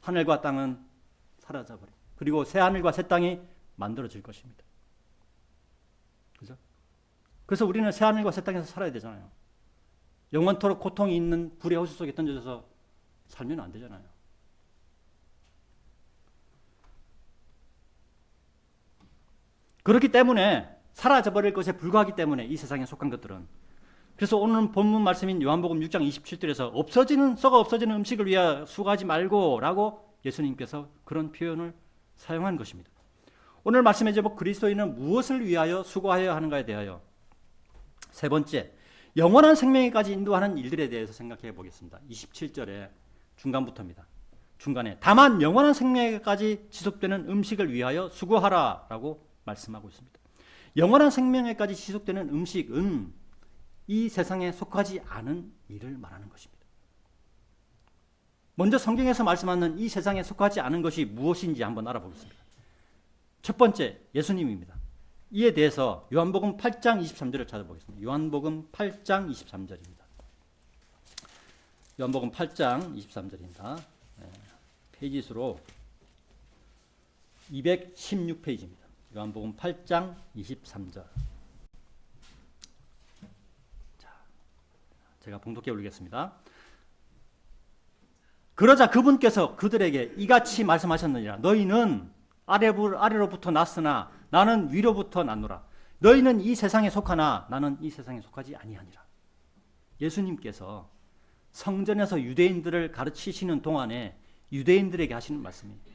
하늘과 땅은 사라져 버려. 그리고 새 하늘과 새 땅이 만들어질 것입니다. 그죠? 그래서 우리는 새 하늘과 새 땅에서 살아야 되잖아요. 영원토록 고통이 있는 불의 호수 속에 던져져서 살면 안 되잖아요. 그렇기 때문에 사라져 버릴 것에 불과하기 때문에 이 세상에 속한 것들은, 그래서 오늘 본문 말씀인 요한복음 6장 27절에서 썩어 없어지는 음식을 위하여 수고하지 말고 라고 예수님께서 그런 표현을 사용한 것입니다. 오늘 말씀의 제목 그리스도인은 무엇을 위하여 수고하여야 하는가에 대하여 세 번째, 영원한 생명에까지 인도하는 일들에 대해서 생각해 보겠습니다. 27절의 중간부터입니다. 중간에 다만 영원한 생명에까지 지속되는 음식을 위하여 수고하라 라고 말씀하고 있습니다. 영원한 생명에까지 지속되는 음식은 이 세상에 속하지 않은 일을 말하는 것입니다. 먼저 성경에서 말씀하는 이 세상에 속하지 않은 것이 무엇인지 한번 알아보겠습니다. 첫 번째, 예수님입니다. 이에 대해서 요한복음 8장 23절을 찾아보겠습니다. 요한복음 8장 23절입니다. 요한복음 8장 23절입니다. 페이지 수로 216페이지입니다. 요한복음 8장 23절. 자, 제가 봉독해 올리겠습니다. 그러자 그분께서 그들에게 이같이 말씀하셨느니라. 너희는 아래로부터 났으나 나는 위로부터 났노라. 너희는 이 세상에 속하나 나는 이 세상에 속하지 아니하니라. 예수님께서 성전에서 유대인들을 가르치시는 동안에 유대인들에게 하시는 말씀입니다.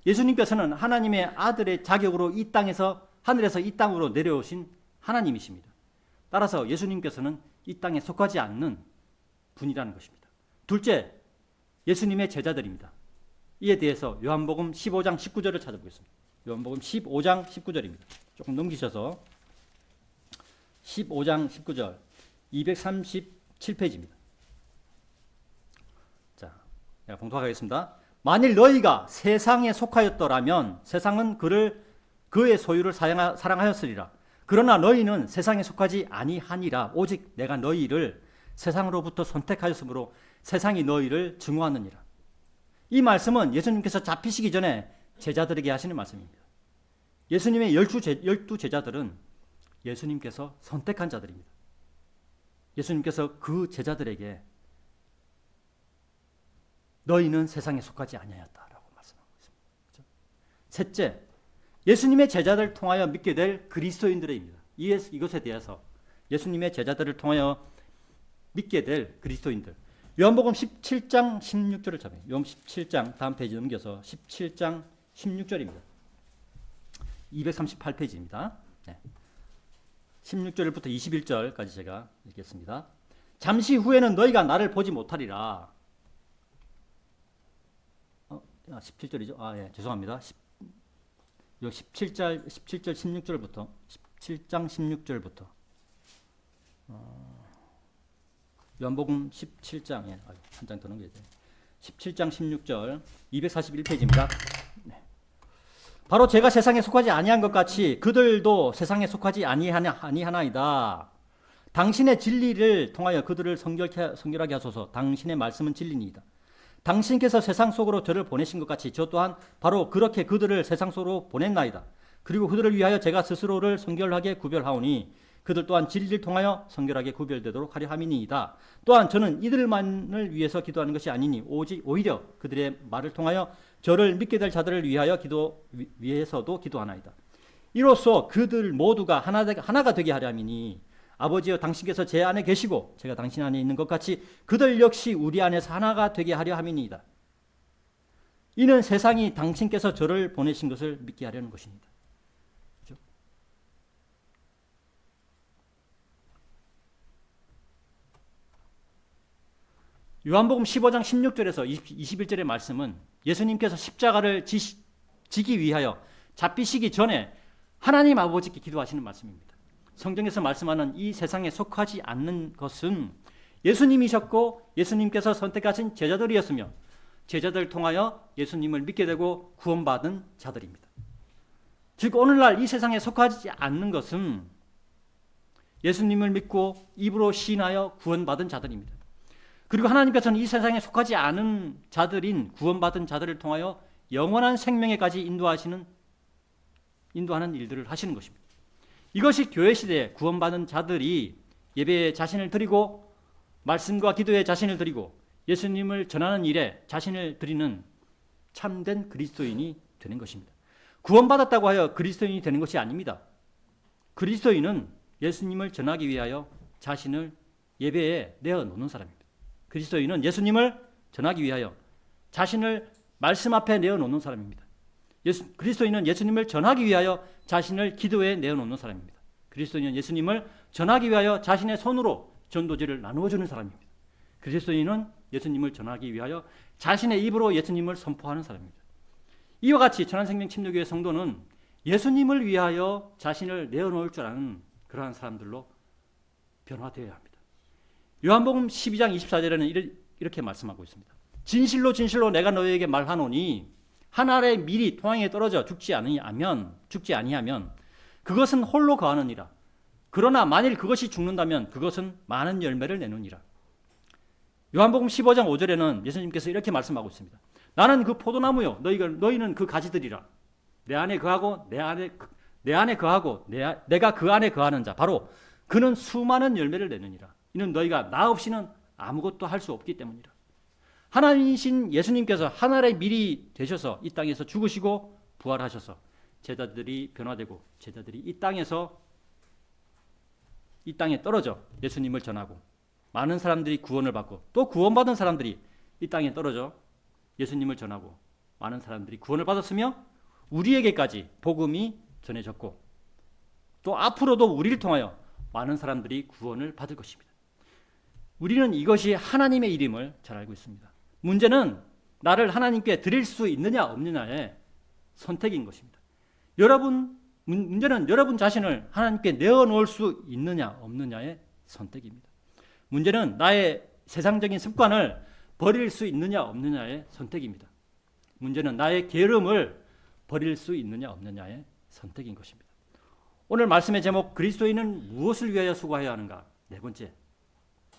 예수님께서는 하나님의 아들의 자격으로 이 땅에서, 하늘에서 이 땅으로 내려오신 하나님이십니다. 따라서 예수님께서는 이 땅에 속하지 않는 분이라는 것입니다. 둘째, 예수님의 제자들입니다. 이에 대해서 요한복음 15장 19절을 찾아보겠습니다. 요한복음 15장 19절입니다. 조금 넘기셔서 15장 19절 237페이지입니다. 자, 제가 봉독하겠습니다. 만일 너희가 세상에 속하였더라면 세상은 그의 소유를 사랑하였으리라. 그러나 너희는 세상에 속하지 아니하니라. 오직 내가 너희를 세상으로부터 선택하였으므로 세상이 너희를 증오하느니라. 이 말씀은 예수님께서 잡히시기 전에 제자들에게 하시는 말씀입니다. 예수님의 12 제자들은 예수님께서 선택한 자들입니다. 예수님께서 그 제자들에게 너희는 세상에 속하지 아니하였다라고 말씀하고 있습니다. 그렇죠? 셋째, 예수님의 제자들을 통하여 믿게 될 그리스도인들입니다. 이것에 대해서 예수님의 제자들을 통하여 믿게 될 그리스도인들. 요한복음 17장 16절을 잡아요. 요한 17장 다음 페이지 넘겨서 17장 16절입니다. 238페이지입니다. 네. 16절부터 21절까지 제가 읽겠습니다. 잠시 후에는 너희가 나를 보지 못하리라. 17절이죠? 예, 죄송합니다. 17절 16절부터 17장 16절부터 요한복음 17장 한 장 더 넘겨야 돼요. 17장 16절 241페이지입니다. 네. 바로 제가 세상에 속하지 아니한 것 같이 그들도 세상에 속하지 아니하나이다. 당신의 진리를 통하여 그들을 성결하게 하소서. 당신의 말씀은 진리니이다. 당신께서 세상 속으로 저를 보내신 것 같이 저 또한 바로 그렇게 그들을 세상 속으로 보냈나이다. 그리고 그들을 위하여 제가 스스로를 성결하게 구별하오니 그들 또한 진리를 통하여 성결하게 구별되도록 하려 함이니이다. 또한 저는 이들만을 위해서 기도하는 것이 아니니 오히려 그들의 말을 통하여 저를 믿게 될 자들을 위해서도 기도하나이다. 이로써 그들 모두가 하나가 되게 하려 함이니 아버지여 당신께서 제 안에 계시고 제가 당신 안에 있는 것 같이 그들 역시 우리 안에서 하나가 되게 하려 함이니이다. 이는 세상이 당신께서 저를 보내신 것을 믿게 하려는 것입니다. 그렇죠? 요한복음 15장 16절에서 21절의 말씀은 예수님께서 십자가를 지기 위하여 잡히시기 전에 하나님 아버지께 기도하시는 말씀입니다. 성경에서 말씀하는 이 세상에 속하지 않는 것은 예수님이셨고 예수님께서 선택하신 제자들이었으며 제자들을 통하여 예수님을 믿게 되고 구원받은 자들입니다. 즉 오늘날 이 세상에 속하지 않는 것은 예수님을 믿고 입으로 시인하여 구원받은 자들입니다. 그리고 하나님께서는 이 세상에 속하지 않은 자들인 구원받은 자들을 통하여 영원한 생명에까지 인도하는 일들을 하시는 것입니다. 이것이 교회 시대에 구원받은 자들이 예배에 자신을 드리고 말씀과 기도에 자신을 드리고 예수님을 전하는 일에 자신을 드리는 참된 그리스도인이 되는 것입니다. 구원받았다고 하여 그리스도인이 되는 것이 아닙니다. 그리스도인은 예수님을 전하기 위하여 자신을 예배에 내어놓는 사람입니다. 그리스도인은 예수님을 전하기 위하여 자신을 말씀 앞에 내어놓는 사람입니다. 그리스도인은 예수님을 전하기 위하여 자신을 기도에 내어놓는 사람입니다. 그리스도인은 예수님을 전하기 위하여 자신의 손으로 전도지를 나누어 주는 사람입니다. 그리스도인은 예수님을 전하기 위하여 자신의 입으로 예수님을 선포하는 사람입니다. 이와 같이 천안생명 침례교회 성도는 예수님을 위하여 자신을 내어놓을 줄 아는 그러한 사람들로 변화되어야 합니다. 요한복음 12장 24절에는 이렇게 말씀하고 있습니다. 진실로 진실로 내가 너희에게 말하노니 한 알의 밀이 토양에 떨어져 죽지 아니하면 그것은 홀로 거하느니라. 그러나 만일 그것이 죽는다면 그것은 많은 열매를 내느니라. 요한복음 15장 5절에는 예수님께서 이렇게 말씀하고 있습니다. 나는 그 포도나무요 너희는 그 가지들이라. 내 안에 거하고 내가 그 안에 거하는 자 바로 그는 수많은 열매를 내느니라. 이는 너희가 나 없이는 아무것도 할 수 없기 때문이라. 하나님이신 예수님께서 하늘의 밀이 되셔서 이 땅에서 죽으시고 부활하셔서 제자들이 변화되고 제자들이 이 땅에 떨어져 예수님을 전하고 많은 사람들이 구원을 받고 또 구원받은 사람들이 이 땅에 떨어져 예수님을 전하고 많은 사람들이 구원을 받았으며 우리에게까지 복음이 전해졌고 또 앞으로도 우리를 통하여 많은 사람들이 구원을 받을 것입니다. 우리는 이것이 하나님의 일임을 잘 알고 있습니다. 문제는 나를 하나님께 드릴 수 있느냐 없느냐의 선택인 것입니다. 문제는 여러분 자신을 하나님께 내어놓을 수 있느냐 없느냐의 선택입니다. 문제는 나의 세상적인 습관을 버릴 수 있느냐 없느냐의 선택입니다. 문제는 나의 게으름을 버릴 수 있느냐 없느냐의 선택인 것입니다. 오늘 말씀의 제목 그리스도인은 무엇을 위하여 수고해야 하는가? 네 번째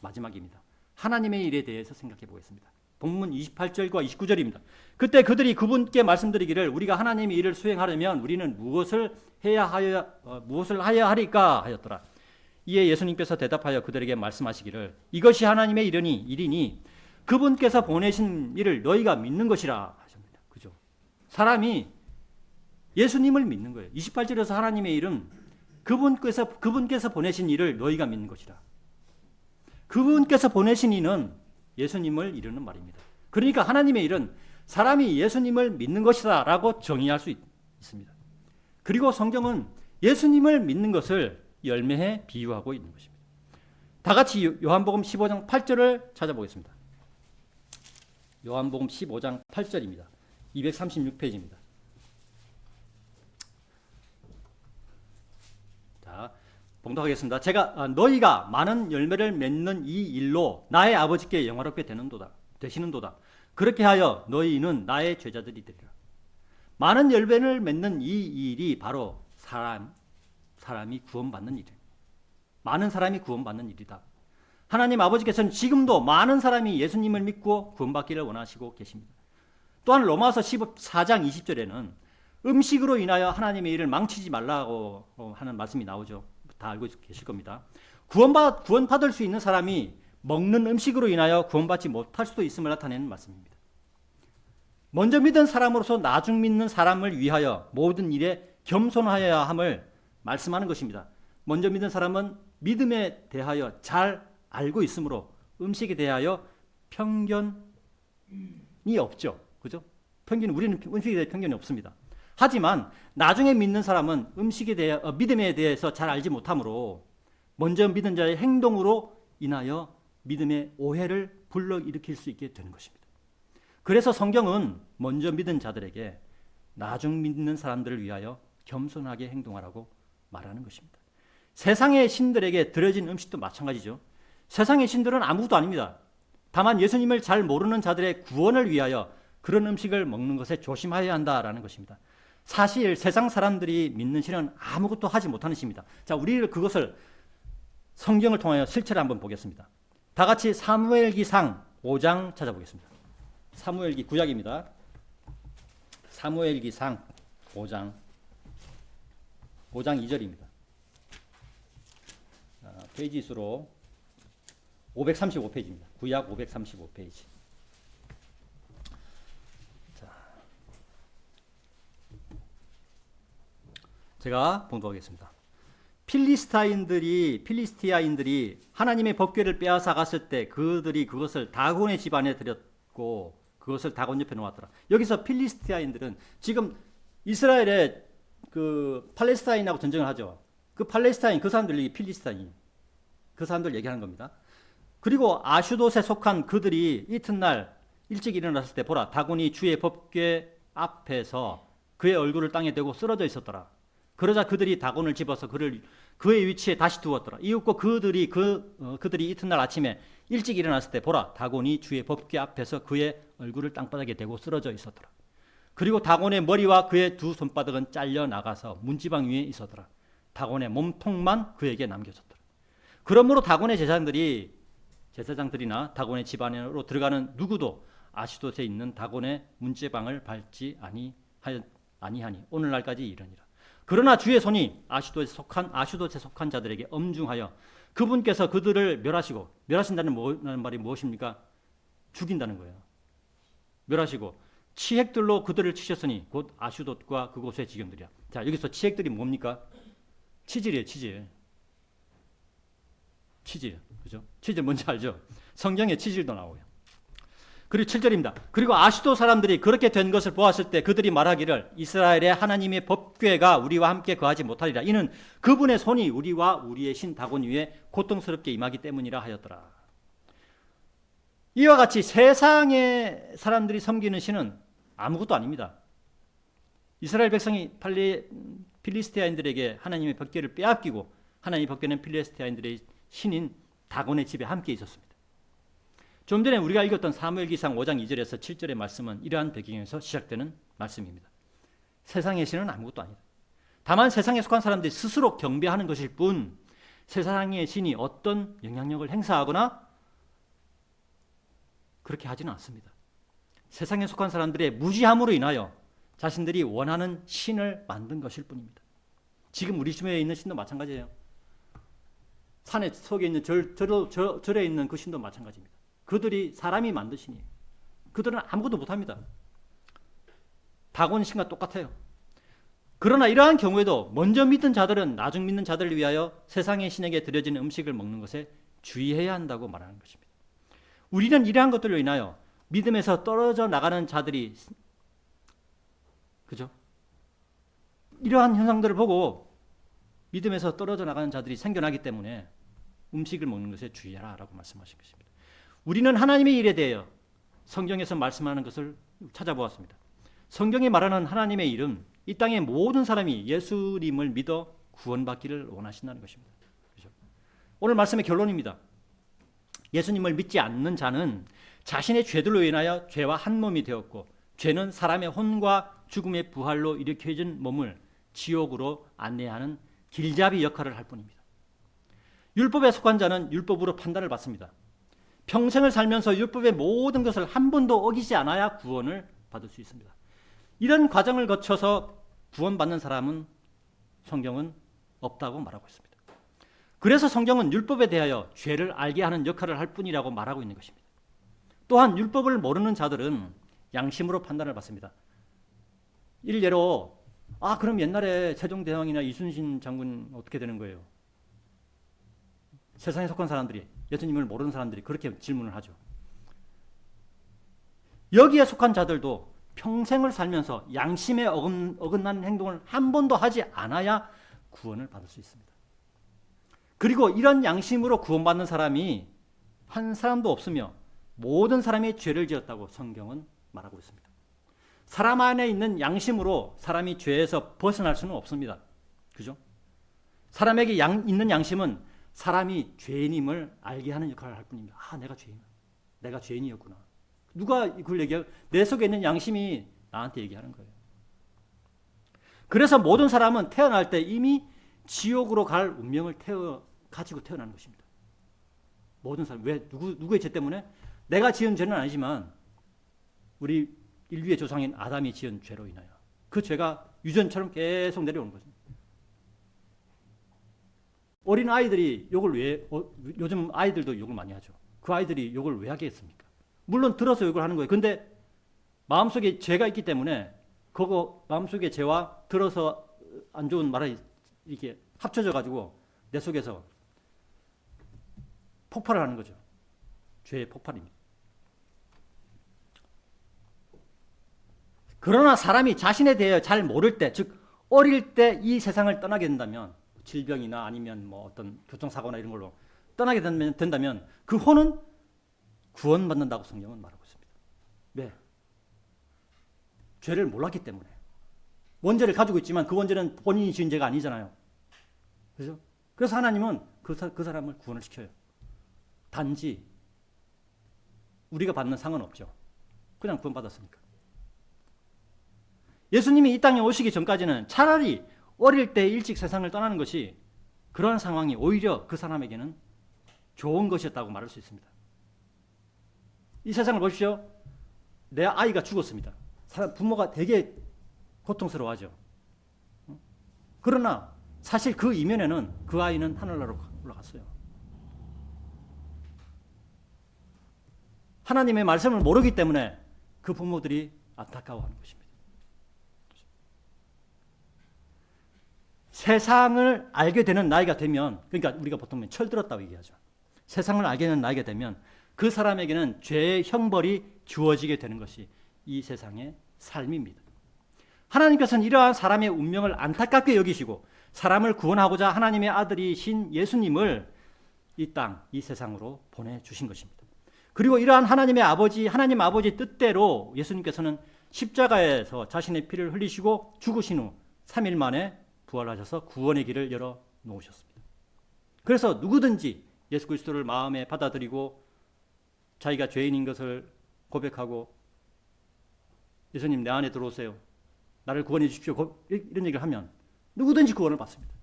마지막입니다. 하나님의 일에 대해서 생각해 보겠습니다. 본문 28절과 29절입니다. 그때 그들이 그분께 말씀드리기를 우리가 하나님의 일을 수행하려면 우리는 무엇을 해야 하리까 하였더라. 이에 예수님께서 대답하여 그들에게 말씀하시기를 이것이 하나님의 일이니 그분께서 보내신 일을 너희가 믿는 것이라 하십니다. 그죠? 사람이 예수님을 믿는 거예요. 28절에서 하나님의 일은 그분께서 보내신 일을 너희가 믿는 것이라. 그분께서 보내신 이는 예수님을 이루는 말입니다. 그러니까 하나님의 일은 사람이 예수님을 믿는 것이다 라고 정의할 수 있습니다. 그리고 성경은 예수님을 믿는 것을 열매에 비유하고 있는 것입니다. 다 같이 요한복음 15장 8절을 찾아보겠습니다. 요한복음 15장 8절입니다. 236페이지입니다. 자, 봉독하겠습니다. 너희가 많은 열매를 맺는 이 일로 나의 아버지께 영화롭게 되시는도다. 그렇게 하여 너희는 나의 제자들이 되리라. 많은 열매를 맺는 이 일이 바로 사람이 구원받는 일입니다. 많은 사람이 구원받는 일이다. 하나님 아버지께서는 지금도 많은 사람이 예수님을 믿고 구원받기를 원하시고 계십니다. 또한 로마서 14장 20절에는 음식으로 인하여 하나님의 일을 망치지 말라고 하는 말씀이 나오죠. 다 알고 계실 겁니다. 구원받을 수 있는 사람이 먹는 음식으로 인하여 구원받지 못할 수도 있음을 나타내는 말씀입니다. 먼저 믿은 사람으로서 나중 믿는 사람을 위하여 모든 일에 겸손하여야 함을 말씀하는 것입니다. 먼저 믿는 사람은 믿음에 대하여 잘 알고 있으므로 음식에 대하여 편견이 없죠. 그죠? 우리는 음식에 대해 편견이 없습니다. 하지만 나중에 믿는 사람은 믿음에 대해서 잘 알지 못하므로 먼저 믿은 자의 행동으로 인하여 믿음의 오해를 불러일으킬 수 있게 되는 것입니다. 그래서 성경은 먼저 믿은 자들에게 나중 믿는 사람들을 위하여 겸손하게 행동하라고 말하는 것입니다. 세상의 신들에게 드려진 음식도 마찬가지죠. 세상의 신들은 아무것도 아닙니다. 다만 예수님을 잘 모르는 자들의 구원을 위하여 그런 음식을 먹는 것에 조심해야 한다라는 것입니다. 사실 세상 사람들이 믿는 신은 아무것도 하지 못하는 신입니다. 자, 우리를 그것을 성경을 통하여 실체를 한번 보겠습니다. 다 같이 사무엘기상 5장 찾아보겠습니다. 사무엘기 구약입니다. 사무엘기상 5장 2절입니다. 페이지 수로 535페이지입니다. 구약 535페이지. 자, 제가 봉독하겠습니다. 필리스티아인들이 하나님의 법궤를 빼앗아 갔을 때 그들이 그것을 다곤의 집안에 들였고 그것을 다곤 옆에 놓았더라. 여기서 필리스티아인들은 지금 이스라엘의 그 팔레스타인하고 전쟁을 하죠. 그 팔레스타인 그 사람들이 필리스타인 그 사람들 얘기하는 겁니다. 그리고 아슈돗에 속한 그들이 이튿날 일찍 일어났을 때 보라 다곤이 주의 법궤 앞에서 그의 얼굴을 땅에 대고 쓰러져 있었더라. 그러자 그들이 다곤을 집어서 그의 위치에 다시 두었더라. 이윽고 그들이 이튿날 아침에 일찍 일어났을 때 보라 다곤이 주의 법궤 앞에서 그의 얼굴을 땅바닥에 대고 쓰러져 있었더라. 그리고 다곤의 머리와 그의 두 손바닥은 잘려 나가서 문지방 위에 있었더라. 다곤의 몸통만 그에게 남겨졌더라. 그러므로 다곤의 제사장들이나 다곤의 집 안으로 들어가는 누구도 아슈돗에 있는 다곤의 문지방을 밟지 아니하니 오늘날까지 이르니라. 그러나 주의 손이 아슈돗에 속한 자들에게 엄중하여 그분께서 그들을 멸하신다는 말이 무엇입니까? 죽인다는 거예요. 멸하시고 치핵들로 그들을 치셨으니 곧 아슈돗과 그곳의 지경들이야. 자, 여기서 치핵들이 뭡니까? 치질이에요, 치질. 그죠? 치질 뭔지 알죠? 성경에 치질도 나오고요. 그리고 7절입니다. 그리고 아슈돗 사람들이 그렇게 된 것을 보았을 때 그들이 말하기를 이스라엘의 하나님의 법궤가 우리와 함께 거하지 못하리라. 이는 그분의 손이 우리와 우리의 신 다곤 위에 고통스럽게 임하기 때문이라 하였더라. 이와 같이 세상의 사람들이 섬기는 신은 아무것도 아닙니다. 이스라엘 백성이 필리스티아인들에게 하나님의 법궤를 빼앗기고 하나님의 법궤는 필리스티아인들의 신인 다곤의 집에 함께 있었습니다. 좀 전에 우리가 읽었던 사무엘기상 5장 2절에서 7절의 말씀은 이러한 배경에서 시작되는 말씀입니다. 세상의 신은 아무것도 아니다. 다만 세상에 속한 사람들이 스스로 경배하는 것일 뿐 세상의 신이 어떤 영향력을 행사하거나 그렇게 하지는 않습니다. 세상에 속한 사람들의 무지함으로 인하여 자신들이 원하는 신을 만든 것일 뿐입니다. 지금 우리 주변에 있는 신도 마찬가지예요. 산에 속에 있는 절에 있는 그 신도 마찬가지입니다. 그들이 사람이 만든 신이에요. 그들은 아무것도 못합니다. 다곤 신과 똑같아요. 그러나 이러한 경우에도 먼저 믿는 자들은 나중 믿는 자들을 위하여 세상의 신에게 드려지는 음식을 먹는 것에 주의해야 한다고 말하는 것입니다. 우리는 이러한 것들로 인하여 믿음에서 떨어져 나가는 자들이 그죠? 이러한 현상들을 보고 믿음에서 떨어져 나가는 자들이 생겨나기 때문에 음식을 먹는 것에 주의하라라고 말씀하신 것입니다. 우리는 하나님의 일에 대하여 성경에서 말씀하는 것을 찾아보았습니다. 성경이 말하는 하나님의 일은 이 땅의 모든 사람이 예수님을 믿어 구원받기를 원하신다는 것입니다. 그렇죠? 오늘 말씀의 결론입니다. 예수님을 믿지 않는 자는 자신의 죄들로 인하여 죄와 한 몸이 되었고 죄는 사람의 혼과 죽음의 부활로 일으켜진 몸을 지옥으로 안내하는 길잡이 역할을 할 뿐입니다. 율법에 속한 자는 율법으로 판단을 받습니다. 평생을 살면서 율법의 모든 것을 한 번도 어기지 않아야 구원을 받을 수 있습니다. 이런 과정을 거쳐서 구원받는 사람은 성경은 없다고 말하고 있습니다. 그래서 성경은 율법에 대하여 죄를 알게 하는 역할을 할 뿐이라고 말하고 있는 것입니다. 또한 율법을 모르는 자들은 양심으로 판단을 받습니다. 일례로 아, 그럼 옛날에 세종대왕이나 이순신 장군 어떻게 되는 거예요? 세상에 속한 사람들이, 예수님을 모르는 사람들이 그렇게 질문을 하죠. 여기에 속한 자들도 평생을 살면서 양심에 어긋나는 행동을 한 번도 하지 않아야 구원을 받을 수 있습니다. 그리고 이런 양심으로 구원받는 사람이 한 사람도 없으며 모든 사람이 죄를 지었다고 성경은 말하고 있습니다. 사람 안에 있는 양심으로 사람이 죄에서 벗어날 수는 없습니다. 그죠? 사람에게 있는 양심은 사람이 죄인임을 알게 하는 역할을 할 뿐입니다. 아, 내가 죄인이었구나. 누가 그걸 얘기해요? 내 속에 있는 양심이 나한테 얘기하는 거예요. 그래서 모든 사람은 태어날 때 이미 지옥으로 갈 운명을 가지고 태어나는 것입니다. 모든 사람. 왜? 누구의 죄 때문에? 내가 지은 죄는 아니지만 우리 인류의 조상인 아담이 지은 죄로 인하여 그 죄가 유전처럼 계속 내려오는 거죠. 어린 아이들이 욕을 요즘 아이들도 욕을 많이 하죠. 그 아이들이 욕을 왜 하겠습니까? 물론 들어서 욕을 하는 거예요. 근데 마음속에 죄가 있기 때문에 그거 마음속에 죄와 들어서 안 좋은 말이 이렇게 합쳐져 가지고 내 속에서 폭발을 하는 거죠. 죄의 폭발입니다. 그러나 사람이 자신에 대해 잘 모를 때, 즉 어릴 때 이 세상을 떠나게 된다면, 질병이나 아니면 뭐 어떤 교통사고나 이런 걸로 떠나게 된다면 그 혼은 구원받는다고 성경은 말하고 있습니다. 왜? 죄를 몰랐기 때문에. 원죄를 가지고 있지만 그 원죄는 본인이 지은 죄가 아니잖아요. 그죠? 그래서 하나님은 그 사람을 구원을 시켜요. 단지 우리가 받는 상은 없죠. 그냥 구원받았으니까. 예수님이 이 땅에 오시기 전까지는 차라리 어릴 때 일찍 세상을 떠나는 것이 그러한 상황이 오히려 그 사람에게는 좋은 것이었다고 말할 수 있습니다. 이 세상을 보십시오. 내 아이가 죽었습니다. 부모가 되게 고통스러워하죠. 그러나 사실 그 이면에는 그 아이는 하늘나라로 올라갔어요. 하나님의 말씀을 모르기 때문에 그 부모들이 안타까워하는 것입니다. 세상을 알게 되는 나이가 되면, 그러니까 우리가 보통 철들었다고 얘기하죠. 세상을 알게 되는 나이가 되면 그 사람에게는 죄의 형벌이 주어지게 되는 것이 이 세상의 삶입니다. 하나님께서는 이러한 사람의 운명을 안타깝게 여기시고 사람을 구원하고자 하나님의 아들이신 예수님을 이 땅, 이 세상으로 보내주신 것입니다. 그리고 이러한 하나님 아버지 뜻대로 예수님께서는 십자가에서 자신의 피를 흘리시고 죽으신 후 3일 만에 부활하셔서 구원의 길을 열어 놓으셨습니다. 그래서 누구든지 예수 그리스도를 마음에 받아들이고 자기가 죄인인 것을 고백하고 예수님 내 안에 들어오세요. 나를 구원해 주십시오. 이런 얘기를 하면 누구든지 구원을 받습니다.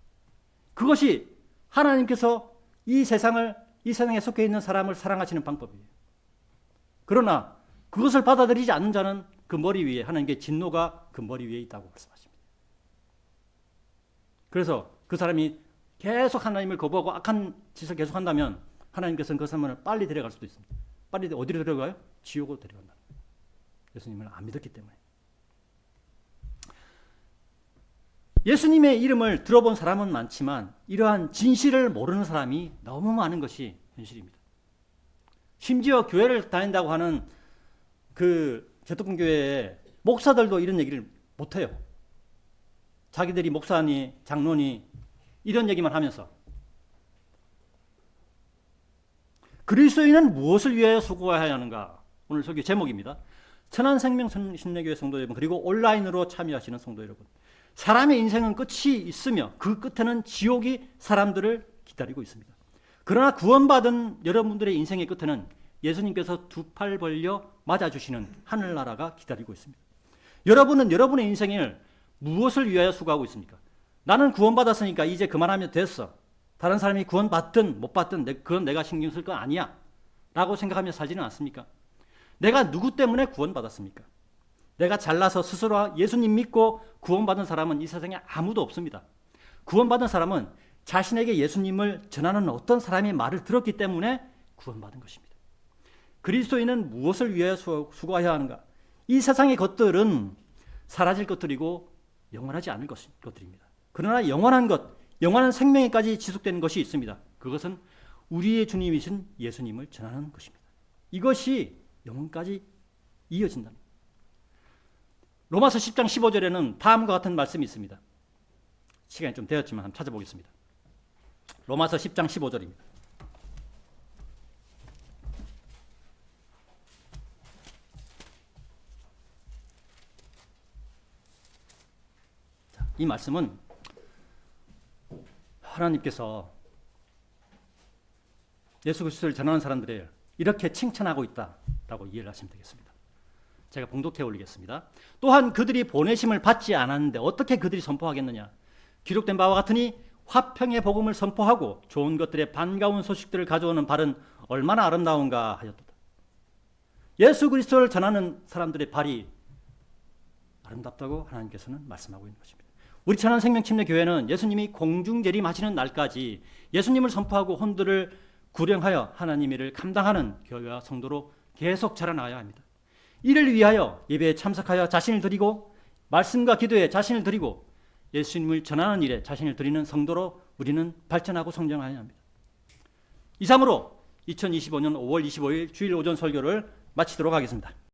그것이 하나님께서 이 세상에 속해 있는 사람을 사랑하시는 방법이에요. 그러나 그것을 받아들이지 않는 자는 그 머리 위에 하나님의 진노가 그 머리 위에 있다고 말씀하십니다. 그래서 그 사람이 계속 하나님을 거부하고 악한 짓을 계속한다면 하나님께서는 그 사람을 빨리 데려갈 수도 있습니다. 빨리 어디로 데려가요? 지옥으로 데려간다. 예수님을 안 믿었기 때문에. 예수님의 이름을 들어본 사람은 많지만 이러한 진실을 모르는 사람이 너무 많은 것이 현실입니다. 심지어 교회를 다닌다고 하는 그 제독군교회의 목사들도 이런 얘기를 못해요. 자기들이 목사니 장로니 이런 얘기만 하면서 그리스도인은 무엇을 위하여 수고해야 하는가? 오늘 설교 제목입니다. 천안생명 심래교회 성도 여러분, 그리고 온라인으로 참여하시는 성도 여러분, 사람의 인생은 끝이 있으며 그 끝에는 지옥이 사람들을 기다리고 있습니다. 그러나 구원받은 여러분들의 인생의 끝에는 예수님께서 두 팔 벌려 맞아주시는 하늘나라가 기다리고 있습니다. 여러분은 여러분의 인생을 무엇을 위하여 수고하고 있습니까? 나는 구원받았으니까 이제 그만하면 됐어. 다른 사람이 구원받든 못 받든 그건 내가 신경 쓸 거 아니야 라고 생각하며 살지는 않습니까? 내가 누구 때문에 구원받았습니까? 내가 잘나서 스스로 예수님 믿고 구원받은 사람은 이 세상에 아무도 없습니다. 구원받은 사람은 자신에게 예수님을 전하는 어떤 사람의 말을 들었기 때문에 구원받은 것입니다. 그리스도인은 무엇을 위하여 수고해야 하는가? 이 세상의 것들은 사라질 것들이고 영원하지 않을 것들입니다. 그러나 영원한 것, 영원한 생명에까지 지속되는 것이 있습니다. 그것은 우리의 주님이신 예수님을 전하는 것입니다. 이것이 영원까지 이어진다. 로마서 10장 15절에는 다음과 같은 말씀이 있습니다. 시간이 좀 되었지만 한번 찾아보겠습니다. 로마서 10장 15절입니다. 이 말씀은 하나님께서 예수 그리스도를 전하는 사람들을 이렇게 칭찬하고 있다라고 이해를 하시면 되겠습니다. 제가 봉독해 올리겠습니다. 또한 그들이 보내심을 받지 않았는데 어떻게 그들이 선포하겠느냐? 기록된 바와 같으니 화평의 복음을 선포하고 좋은 것들의 반가운 소식들을 가져오는 발은 얼마나 아름다운가 하였도다. 예수 그리스도를 전하는 사람들의 발이 아름답다고 하나님께서는 말씀하고 있는 것입니다. 우리 천안 생명침례교회는 예수님이 공중재림하시는 날까지 예수님을 선포하고 혼들을 구령하여 하나님의 일을 감당하는 교회와 성도로 계속 자라나가야 합니다. 이를 위하여 예배에 참석하여 자신을 드리고 말씀과 기도에 자신을 드리고 예수님을 전하는 일에 자신을 드리는 성도로 우리는 발전하고 성장해야 합니다. 이상으로 2025년 5월 25일 주일 오전 설교를 마치도록 하겠습니다.